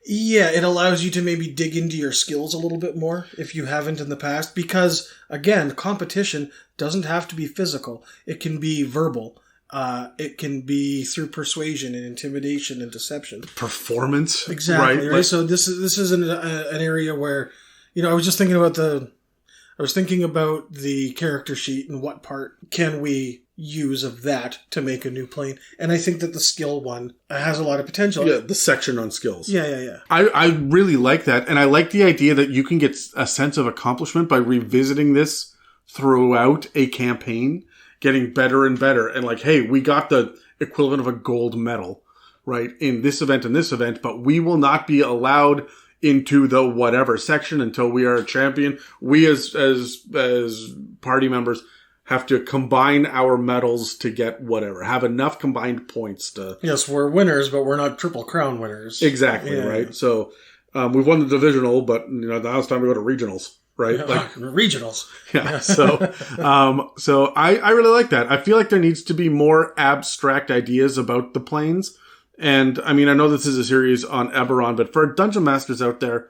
Yeah, it allows you to maybe dig into your skills a little bit more if you haven't in the past. Because, again, competition doesn't have to be physical. It can be verbal. It can be through persuasion and intimidation and deception. Performance. Exactly. Right? Like, So this is an area where, I was just thinking about the character sheet and what part can we use of that to make a new plane. And I think that the skill one has a lot of potential. Yeah, the section on skills. Yeah. I really like that. And I like the idea that you can get a sense of accomplishment by revisiting this throughout a campaign, getting better and better. And like, hey, we got the equivalent of a gold medal, right, in this event and this event, but we will not be allowed into the whatever section until we are a champion. We as party members have to combine our medals to get whatever, have enough combined points to... Yes, we're winners, but we're not Triple Crown winners. Exactly, right? So we've won the divisional, but now it's time to go to regionals, right? Regionals. Yeah, so I really like that. I feel like there needs to be more abstract ideas about the planes. And, I mean, I know this is a series on Eberron, but for dungeon masters out there,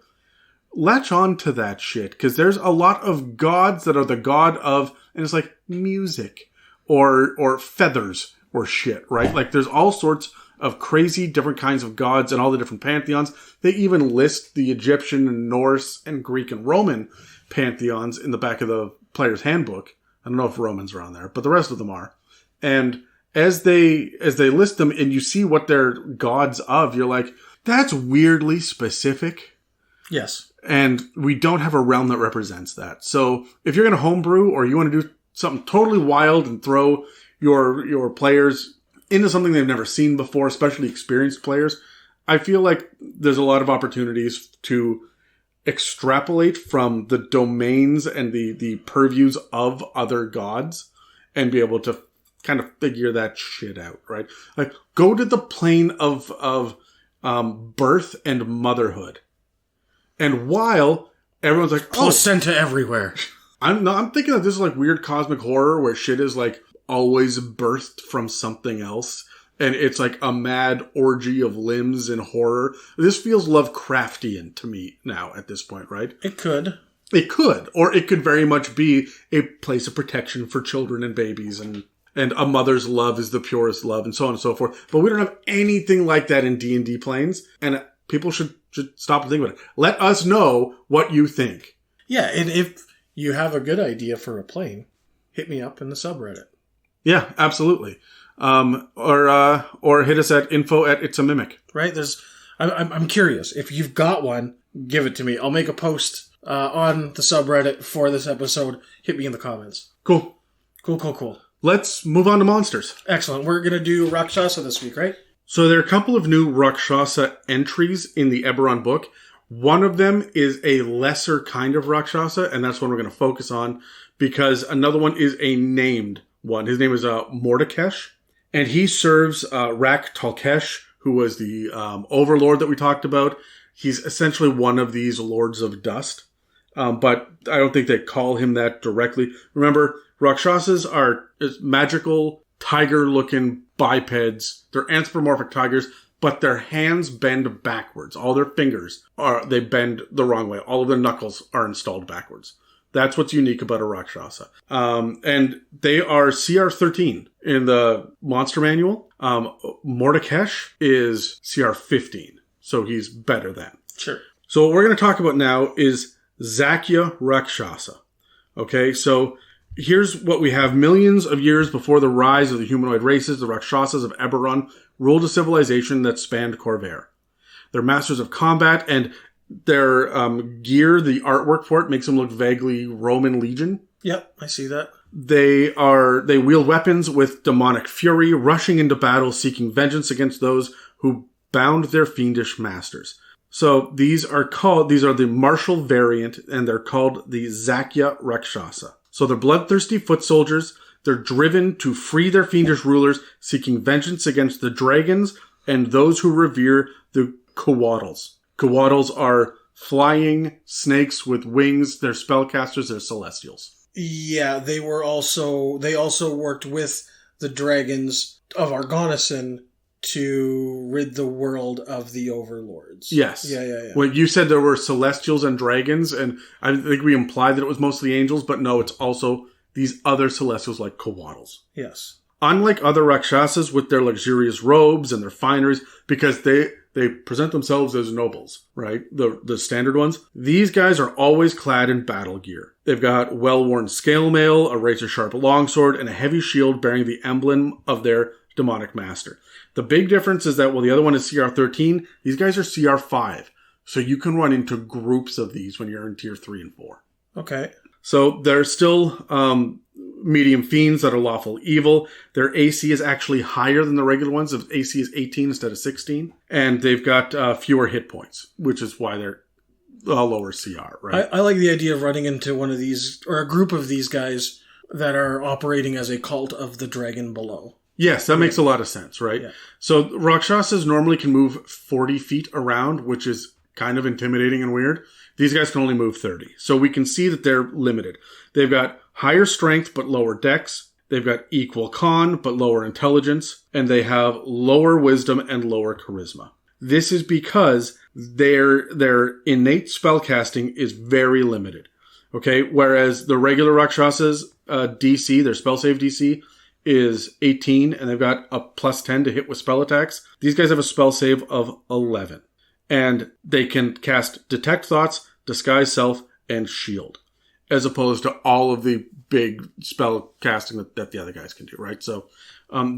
latch on to that shit, because there's a lot of gods that are the god of, and it's like music or feathers or shit, right? Like there's all sorts of crazy different kinds of gods and all the different pantheons. They even list the Egyptian and Norse and Greek and Roman pantheons in the back of the player's handbook. I don't know if Romans are on there, but the rest of them are. And as they list them and you see what they're gods of, you're like, that's weirdly specific. Yes. And we don't have a realm that represents that. So if you're going to homebrew or you want to do something totally wild and throw your players into something they've never seen before, especially experienced players, I feel like there's a lot of opportunities to extrapolate from the domains and the purviews of other gods and be able to kind of figure that shit out, right? Like, go to the plane of birth and motherhood. And while everyone's like, placenta everywhere. I'm thinking that this is like weird cosmic horror where shit is like always birthed from something else. And it's like a mad orgy of limbs and horror. This feels Lovecraftian to me now at this point, right? It could. It could. Or it could very much be a place of protection for children and babies and a mother's love is the purest love and so on and so forth. But we don't have anything like that in D&D planes. And people should stop and think about it. Let us know what you think. Yeah, and if you have a good idea for a plane, hit me up in the subreddit. Yeah, absolutely. Or hit us at info@itsamimic. Right? I'm curious. If you've got one, give it to me. I'll make a post on the subreddit for this episode. Hit me in the comments. Cool. Let's move on to monsters. Excellent. We're going to do Rakshasa this week, right? So there are a couple of new Rakshasa entries in the Eberron book. One of them is a lesser kind of Rakshasa, and that's one we're going to focus on, because another one is a named one. His name is Mordakesh, and he serves Rak Talkesh, who was the overlord that we talked about. He's essentially one of these Lords of Dust, but I don't think they call him that directly. Remember, Rakshasas are magical, tiger-looking bipeds. They're anthropomorphic tigers, but their hands bend backwards. All their fingers they bend the wrong way. All of their knuckles are installed backwards. That's what's unique about a Rakshasa. And they are CR 13 in the monster manual. Mordakesh is CR 15, so he's better than. Sure. So what we're going to talk about now is Zakya Rakshasa. Okay, so here's what we have. Millions of years before the rise of the humanoid races, the Rakshasas of Eberron ruled a civilization that spanned Quor. They're masters of combat, and their gear, the artwork for it, makes them look vaguely Roman legion. Yep, I see that. They wield weapons with demonic fury, rushing into battle, seeking vengeance against those who bound their fiendish masters. So these are the martial variant, and they're called the Zakya Rakshasa. So they're bloodthirsty foot soldiers. They're driven to free their fiendish rulers, seeking vengeance against the dragons and those who revere the Quor. Quor are flying snakes with wings. They're spellcasters. They're celestials. Yeah, they also worked with the dragons of Argonason to rid the world of the overlords. Yes. Yeah. Well, you said there were celestials and dragons, and I think we implied that it was mostly angels, but no, it's also these other celestials like Quor. Yes. Unlike other Rakshasas with their luxurious robes and their fineries, because they present themselves as nobles, right? The standard ones. These guys are always clad in battle gear. They've got well-worn scale mail, a razor-sharp longsword, and a heavy shield bearing the emblem of their demonic master. The big difference is that while the other one is CR 13, these guys are CR 5. So you can run into groups of these when you're in tier 3 and 4. Okay. So they're still medium fiends that are lawful evil. Their AC is actually higher than the regular ones. AC is 18 instead of 16. And they've got fewer hit points, which is why they're a lower CR, right? I like the idea of running into one of these, or a group of these guys that are operating as a cult of the dragon below. Yes, that makes a lot of sense, right? Yeah. So Rakshasas normally can move 40 feet around, which is kind of intimidating and weird. These guys can only move 30. So we can see that they're limited. They've got higher strength but lower dex. They've got equal con but lower intelligence. And they have lower wisdom and lower charisma. This is because their innate spellcasting is very limited. Okay, whereas the regular Rakshasas DC, their spell save DC, is 18, and they've got a plus 10 to hit with spell attacks. These guys have a spell save of 11. And they can cast Detect Thoughts, Disguise Self, and Shield, as opposed to all of the big spell casting that the other guys can do, right? So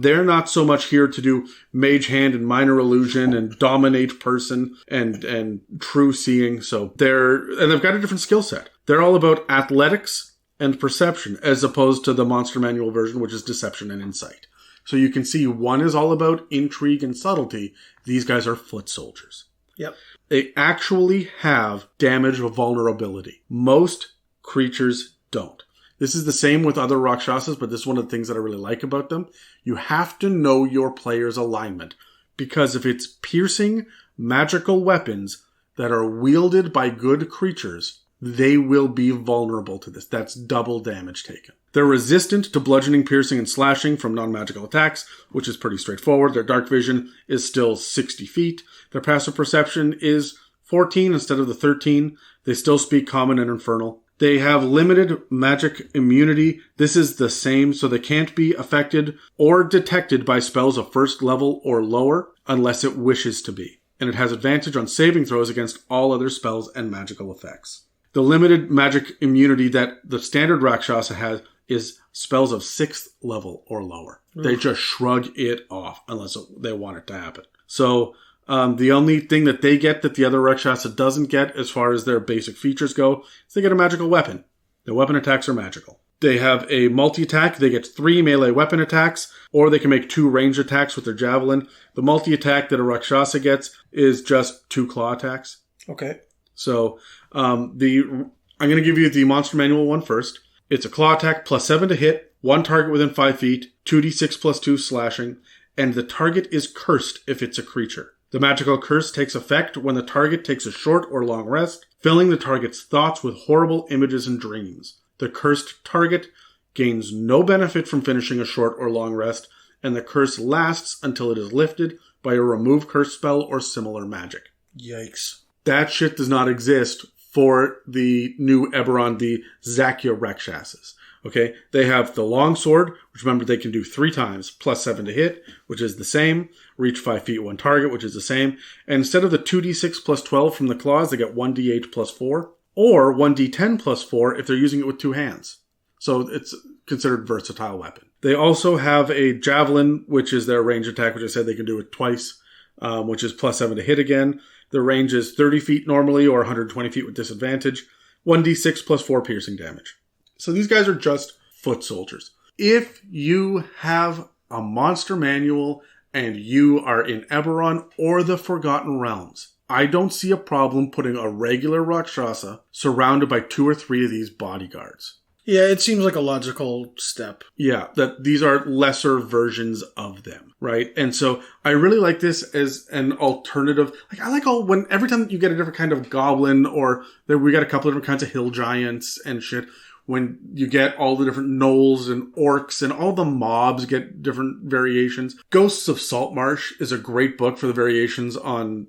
they're not so much here to do Mage Hand and Minor Illusion and Dominate Person and True Seeing. So they've got a different skill set. They're all about athletics and perception, as opposed to the Monster Manual version, which is deception and insight. So you can see one is all about intrigue and subtlety. These guys are foot soldiers. Yep. They actually have damage vulnerability. Most creatures don't. This is the same with other Rakshasas, but this is one of the things that I really like about them. You have to know your player's alignment, because if it's piercing magical weapons that are wielded by good creatures, they will be vulnerable to this. That's double damage taken. They're resistant to bludgeoning, piercing, and slashing from non-magical attacks, which is pretty straightforward. Their dark vision is still 60 feet. Their passive perception is 14 instead of the 13. They still speak common and infernal. They have limited magic immunity. This is the same, so they can't be affected or detected by spells of first level or lower unless it wishes to be. And it has advantage on saving throws against all other spells and magical effects. The limited magic immunity that the standard Rakshasa has is spells of 6th level or lower. They just shrug it off unless they want it to happen. So the only thing that they get that the other Rakshasa doesn't get as far as their basic features go is they get a magical weapon. Their weapon attacks are magical. They have a multi-attack. They get 3 melee weapon attacks, or they can make 2 range attacks with their javelin. The multi-attack that a Rakshasa gets is just 2 claw attacks. Okay. So I'm going to give you the Monster Manual one first. It's a claw attack plus 7 to hit, 1 target within 5 feet, 2d6 plus 2 slashing, and the target is cursed if it's a creature. The magical curse takes effect when the target takes a short or long rest, filling the target's thoughts with horrible images and dreams. The cursed target gains no benefit from finishing a short or long rest, and the curse lasts until it is lifted by a remove curse spell or similar magic. Yikes. That shit does not exist for the new Eberron, the Zakya Rakshasas. Okay, they have the longsword, which remember they can do 3 times, plus 7 to hit, which is the same. Reach 5 feet, 1 target, which is the same. And instead of the 2d6 plus 12 from the claws, they get 1d8 plus 4, or 1d10 plus 4 if they're using it with 2 hands. So it's considered versatile weapon. They also have a javelin, which is their range attack, which I said they can do it twice, which is plus 7 to hit again. The range is 30 feet normally, or 120 feet with disadvantage. 1d6 plus 4 piercing damage. So these guys are just foot soldiers. If you have a monster manual and you are in Eberron or the Forgotten Realms, I don't see a problem putting a regular Rakshasa surrounded by 2 or 3 of these bodyguards. Yeah, it seems like a logical step. Yeah, that these are lesser versions of them, right? And so I really like this as an alternative. Like I like every time you get a different kind of goblin, or we got a couple of different kinds of hill giants and shit. When you get all the different gnolls and orcs and all the mobs get different variations. Ghosts of Saltmarsh is a great book for the variations on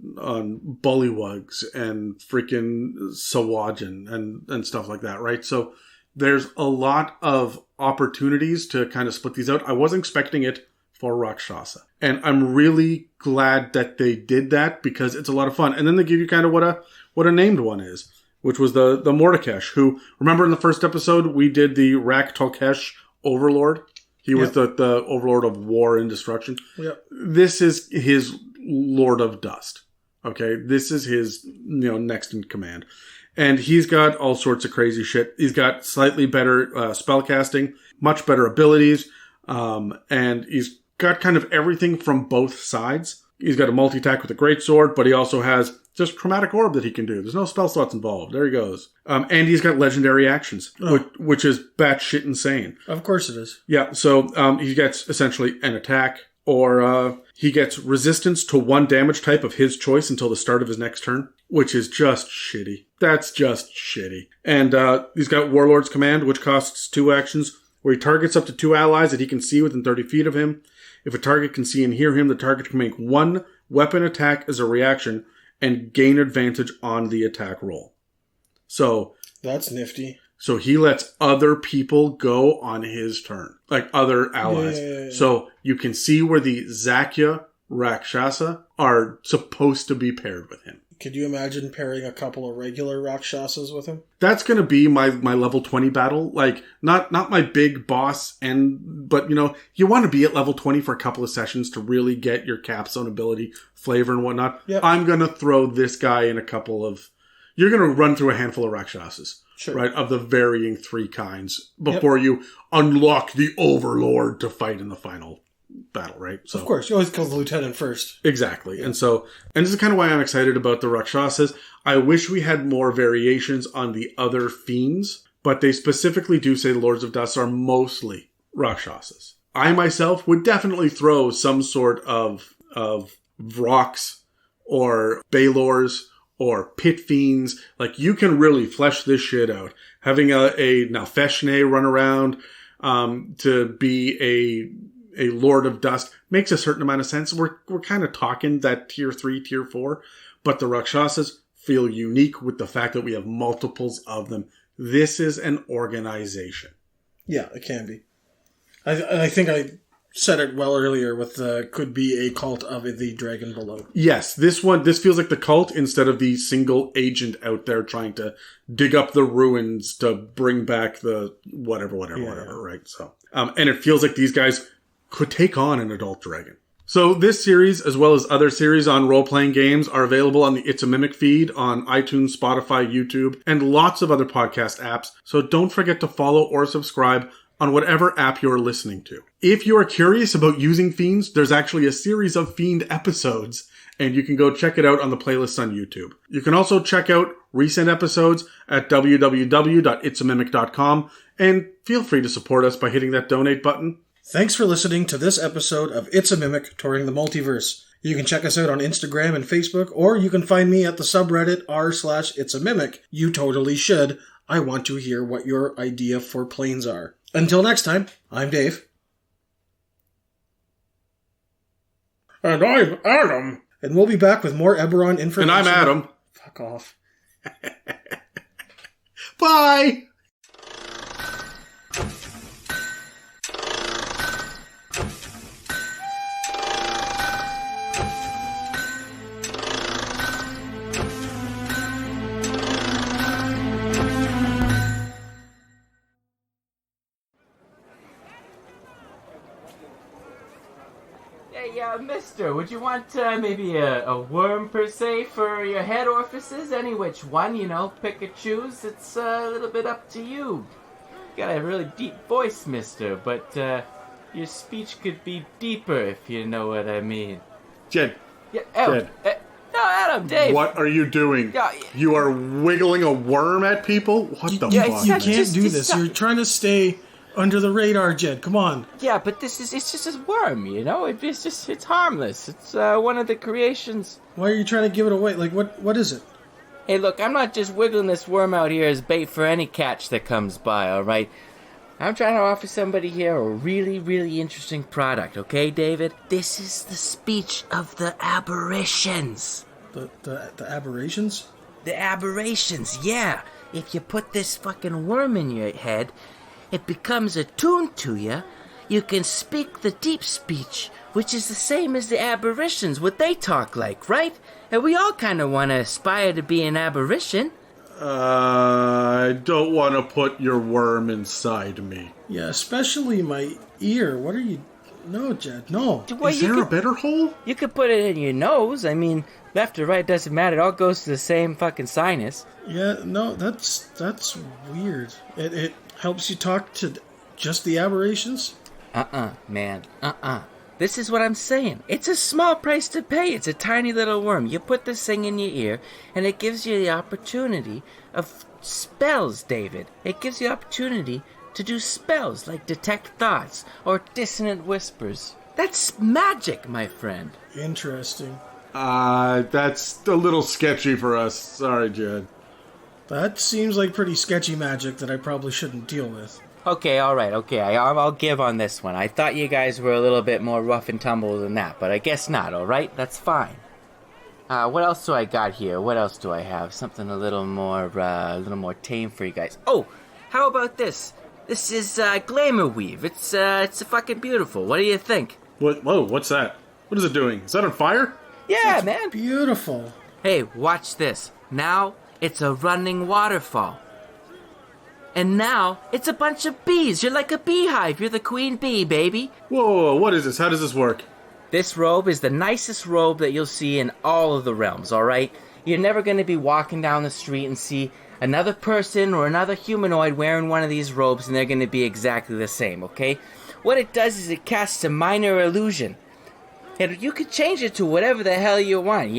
bullywugs and freaking Sawajin and stuff like that, right? So there's a lot of opportunities to kind of split these out. I wasn't expecting it for Rakshasa. And I'm really glad that they did that because it's a lot of fun. And then they give you kind of what a named one is, which was the Mordekash, who, remember in the first episode, we did the Rak Tolkesh Overlord? He was the Overlord of War and Destruction. Yep. This is his Lord of Dust. Okay? This is his, next in command. And he's got all sorts of crazy shit. He's got slightly better spellcasting, much better abilities, and he's got kind of everything from both sides. He's got a multi-attack with a greatsword, but he also has just Chromatic Orb that he can do. There's no spell slots involved. There he goes. And he's got legendary actions, which is batshit insane. Of course it is. Yeah, so he gets essentially an attack, or he gets resistance to 1 damage type of his choice until the start of his next turn, which is just shitty. That's just shitty. And he's got Warlord's Command, which costs 2 actions, where he targets up to 2 allies that he can see within 30 feet of him. If a target can see and hear him, the target can make 1 weapon attack as a reaction and gain advantage on the attack roll. So that's nifty. So he lets other people go on his turn, like other allies. Yeah. So you can see where the Zakya Rakshasa are supposed to be paired with him. Could you imagine pairing a couple of regular Rakshasas with him? That's going to be my level 20 battle. Like, not my big boss, but you want to be at level 20 for a couple of sessions to really get your capstone ability, flavor and whatnot. Yep. I'm going to throw this guy in a couple of... You're going to run through a handful of Rakshasas, sure, right, of the varying 3 kinds before you unlock the Overlord to fight in the final battle, right? So, of course, you always kill the lieutenant first. Exactly. Yeah. And this is kind of why I'm excited about the Rakshasas. I wish we had more variations on the other fiends, but they specifically do say the Lords of Dust are mostly Rakshasas. I myself would definitely throw some sort of Vrox or Balors or Pit Fiends. Like, you can really flesh this shit out. Having a Nalfeshne run around to be a Lord of Dust makes a certain amount of sense. We're kind of talking that tier 3, tier 4, but the Rakshasas feel unique with the fact that we have multiples of them. This is an organization. Yeah, it can be. I think I said it well earlier with could be a cult of the dragon below. Yes, this feels like the cult instead of the single agent out there trying to dig up the ruins to bring back the whatever, right? So, and it feels like these guys could take on an adult dragon. So this series, as well as other series on role-playing games, are available on the It's a Mimic feed on iTunes, Spotify, YouTube, and lots of other podcast apps. So don't forget to follow or subscribe on whatever app you're listening to. If you are curious about using fiends, there's actually a series of fiend episodes, and you can go check it out on the playlists on YouTube. You can also check out recent episodes at www.itsamimic.com, and feel free to support us by hitting that donate button. Thanks for listening to this episode of It's a Mimic Touring the Multiverse. You can check us out on Instagram and Facebook, or you can find me at the subreddit r/itsAmimic. You totally should. I want to hear what your idea for planes are. Until next time, I'm Dave. And I'm Adam. And we'll be back with more Eberron information. And I'm Adam. Fuck off. Bye! mister, would you want maybe a worm per se for your head orifices? Any which one, pick or choose. It's a little bit up to you. You got a really deep voice, mister, but your speech could be deeper if you know what I mean. Jed. Yeah, Jed. No, Adam, Dave. What are you doing? Yeah, you are wiggling a worm at people? What the fuck? You can't do this. You're trying to stay under the radar, Jed. Come on. Yeah, but it's just a worm, it's harmless. It's one of the creations. Why are you trying to give it away? Like, what is it? Hey, look, I'm not just wiggling this worm out here as bait for any catch that comes by, alright? I'm trying to offer somebody here a really, really interesting product, okay, David? This is the speech of the aberrations. The aberrations? The aberrations, yeah. If you put this fucking worm in your head, it becomes attuned to you. You can speak the deep speech, which is the same as the aberrations, what they talk like, right? And we all kind of want to aspire to be an aberration. I don't want to put your worm inside me. Yeah, especially my ear. What are you... No, Jed, no. Well, is there a better hole? You could put it in your nose. I mean, left or right doesn't matter. It all goes to the same fucking sinus. Yeah, no, that's weird. It helps you talk to just the aberrations? Man. This is what I'm saying. It's a small price to pay. It's a tiny little worm. You put this thing in your ear, and it gives you the opportunity of spells, David. It gives you the opportunity to do spells like detect thoughts or dissonant whispers. That's magic, my friend. Interesting. That's a little sketchy for us. Sorry, Jed. That seems like pretty sketchy magic that I probably shouldn't deal with. Okay, alright, okay, I'll give on this one. I thought you guys were a little bit more rough and tumble than that, but I guess not, alright? That's fine. What else do I got here? What else do I have? Something a little more tame for you guys. Oh, how about this? This is, Glamour Weave. It's fucking beautiful. What do you think? Whoa, what's that? What is it doing? Is that on fire? Yeah, man. Beautiful. Hey, watch this. Now, it's a running waterfall. And now, it's a bunch of bees. You're like a beehive. You're the queen bee, baby. Whoa, what is this? How does this work? This robe is the nicest robe that you'll see in all of the realms, alright? You're never going to be walking down the street and see another person or another humanoid wearing one of these robes, and they're going to be exactly the same, okay? What it does is it casts a minor illusion. And you could change it to whatever the hell you want,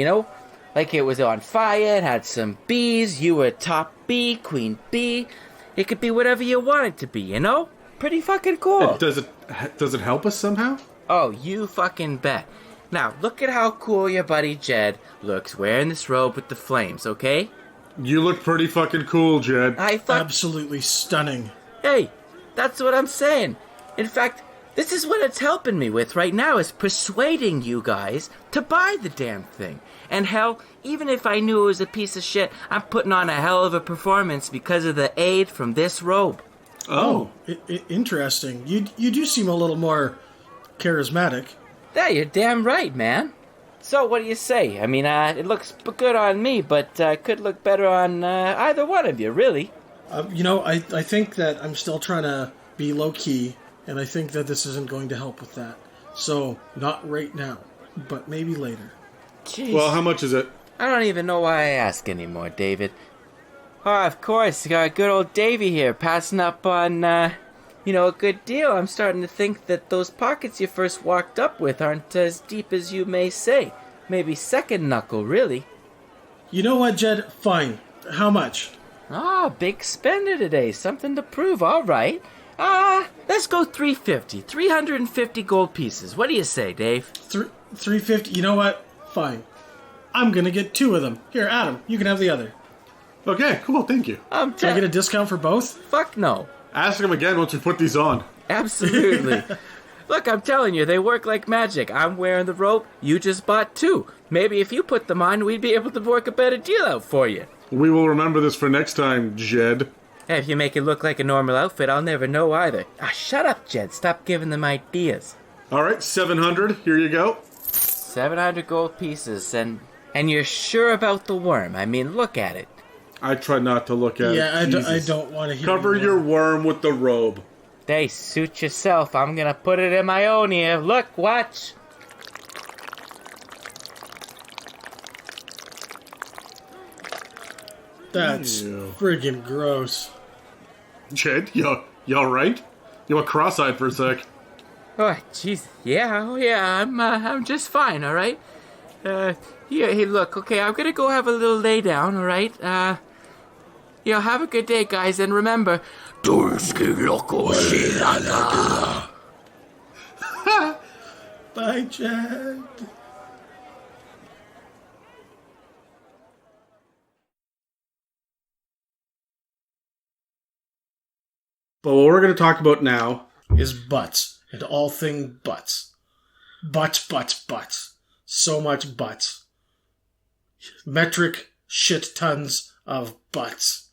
Like it was on fire, it had some bees, you were top bee, queen bee. It could be whatever you want it to be, Pretty fucking cool. Does it help us somehow? Oh, you fucking bet. Now, look at how cool your buddy Jed looks wearing this robe with the flames, okay? You look pretty fucking cool, Jed. Absolutely stunning. Hey, that's what I'm saying. In fact, this is what it's helping me with right now, is persuading you guys to buy the damn thing. And hell, even if I knew it was a piece of shit, I'm putting on a hell of a performance because of the aid from this robe. Oh, interesting. You do seem a little more charismatic. Yeah, you're damn right, man. So, what do you say? I mean, it looks good on me, but could look better on either one of you, really. I think that I'm still trying to be low-key, and I think that this isn't going to help with that. So, not right now, but maybe later. Jeez. Well, how much is it? I don't even know why I ask anymore, David. Oh, of course, got good old Davy here passing up on, a good deal. I'm starting to think that those pockets you first walked up with aren't as deep as you may say. Maybe second knuckle, really. You know what, Jed? Fine. How much? Big spender today. Something to prove, all right. Let's go 350. 350 gold pieces. What do you say, Dave? 350? You know what? Fine. I'm gonna get 2 of them. Here, Adam, you can have the other. Okay, cool, thank you. Can I get a discount for both? Fuck no. Ask him again once we put these on. Absolutely. Look, I'm telling you, they work like magic. I'm wearing the robe. You just bought 2. Maybe if you put them on, we'd be able to work a better deal out for you. We will remember this for next time, Jed. Hey, if you make it look like a normal outfit, I'll never know either. Shut up, Jed. Stop giving them ideas. All right, 700. Here you go. 700 gold pieces, and you're sure about the worm? I mean, look at it. I try not to look at it. Yeah, I don't want to hear. Cover your worm with the robe. Hey, suit yourself. I'm gonna put it in my own ear. Look, watch. That's Ew. friggin' gross. Chet, you alright? You were cross-eyed for a sec. Oh, jeez. Yeah, I'm just fine, all right? Hey, look, okay, I'm gonna go have a little lay down, all right? Have a good day, guys, and remember, Bye, Chad. But what we're going to talk about now Is butts, and all thing butts. Butts. So much butts. Metric shit tons of butts.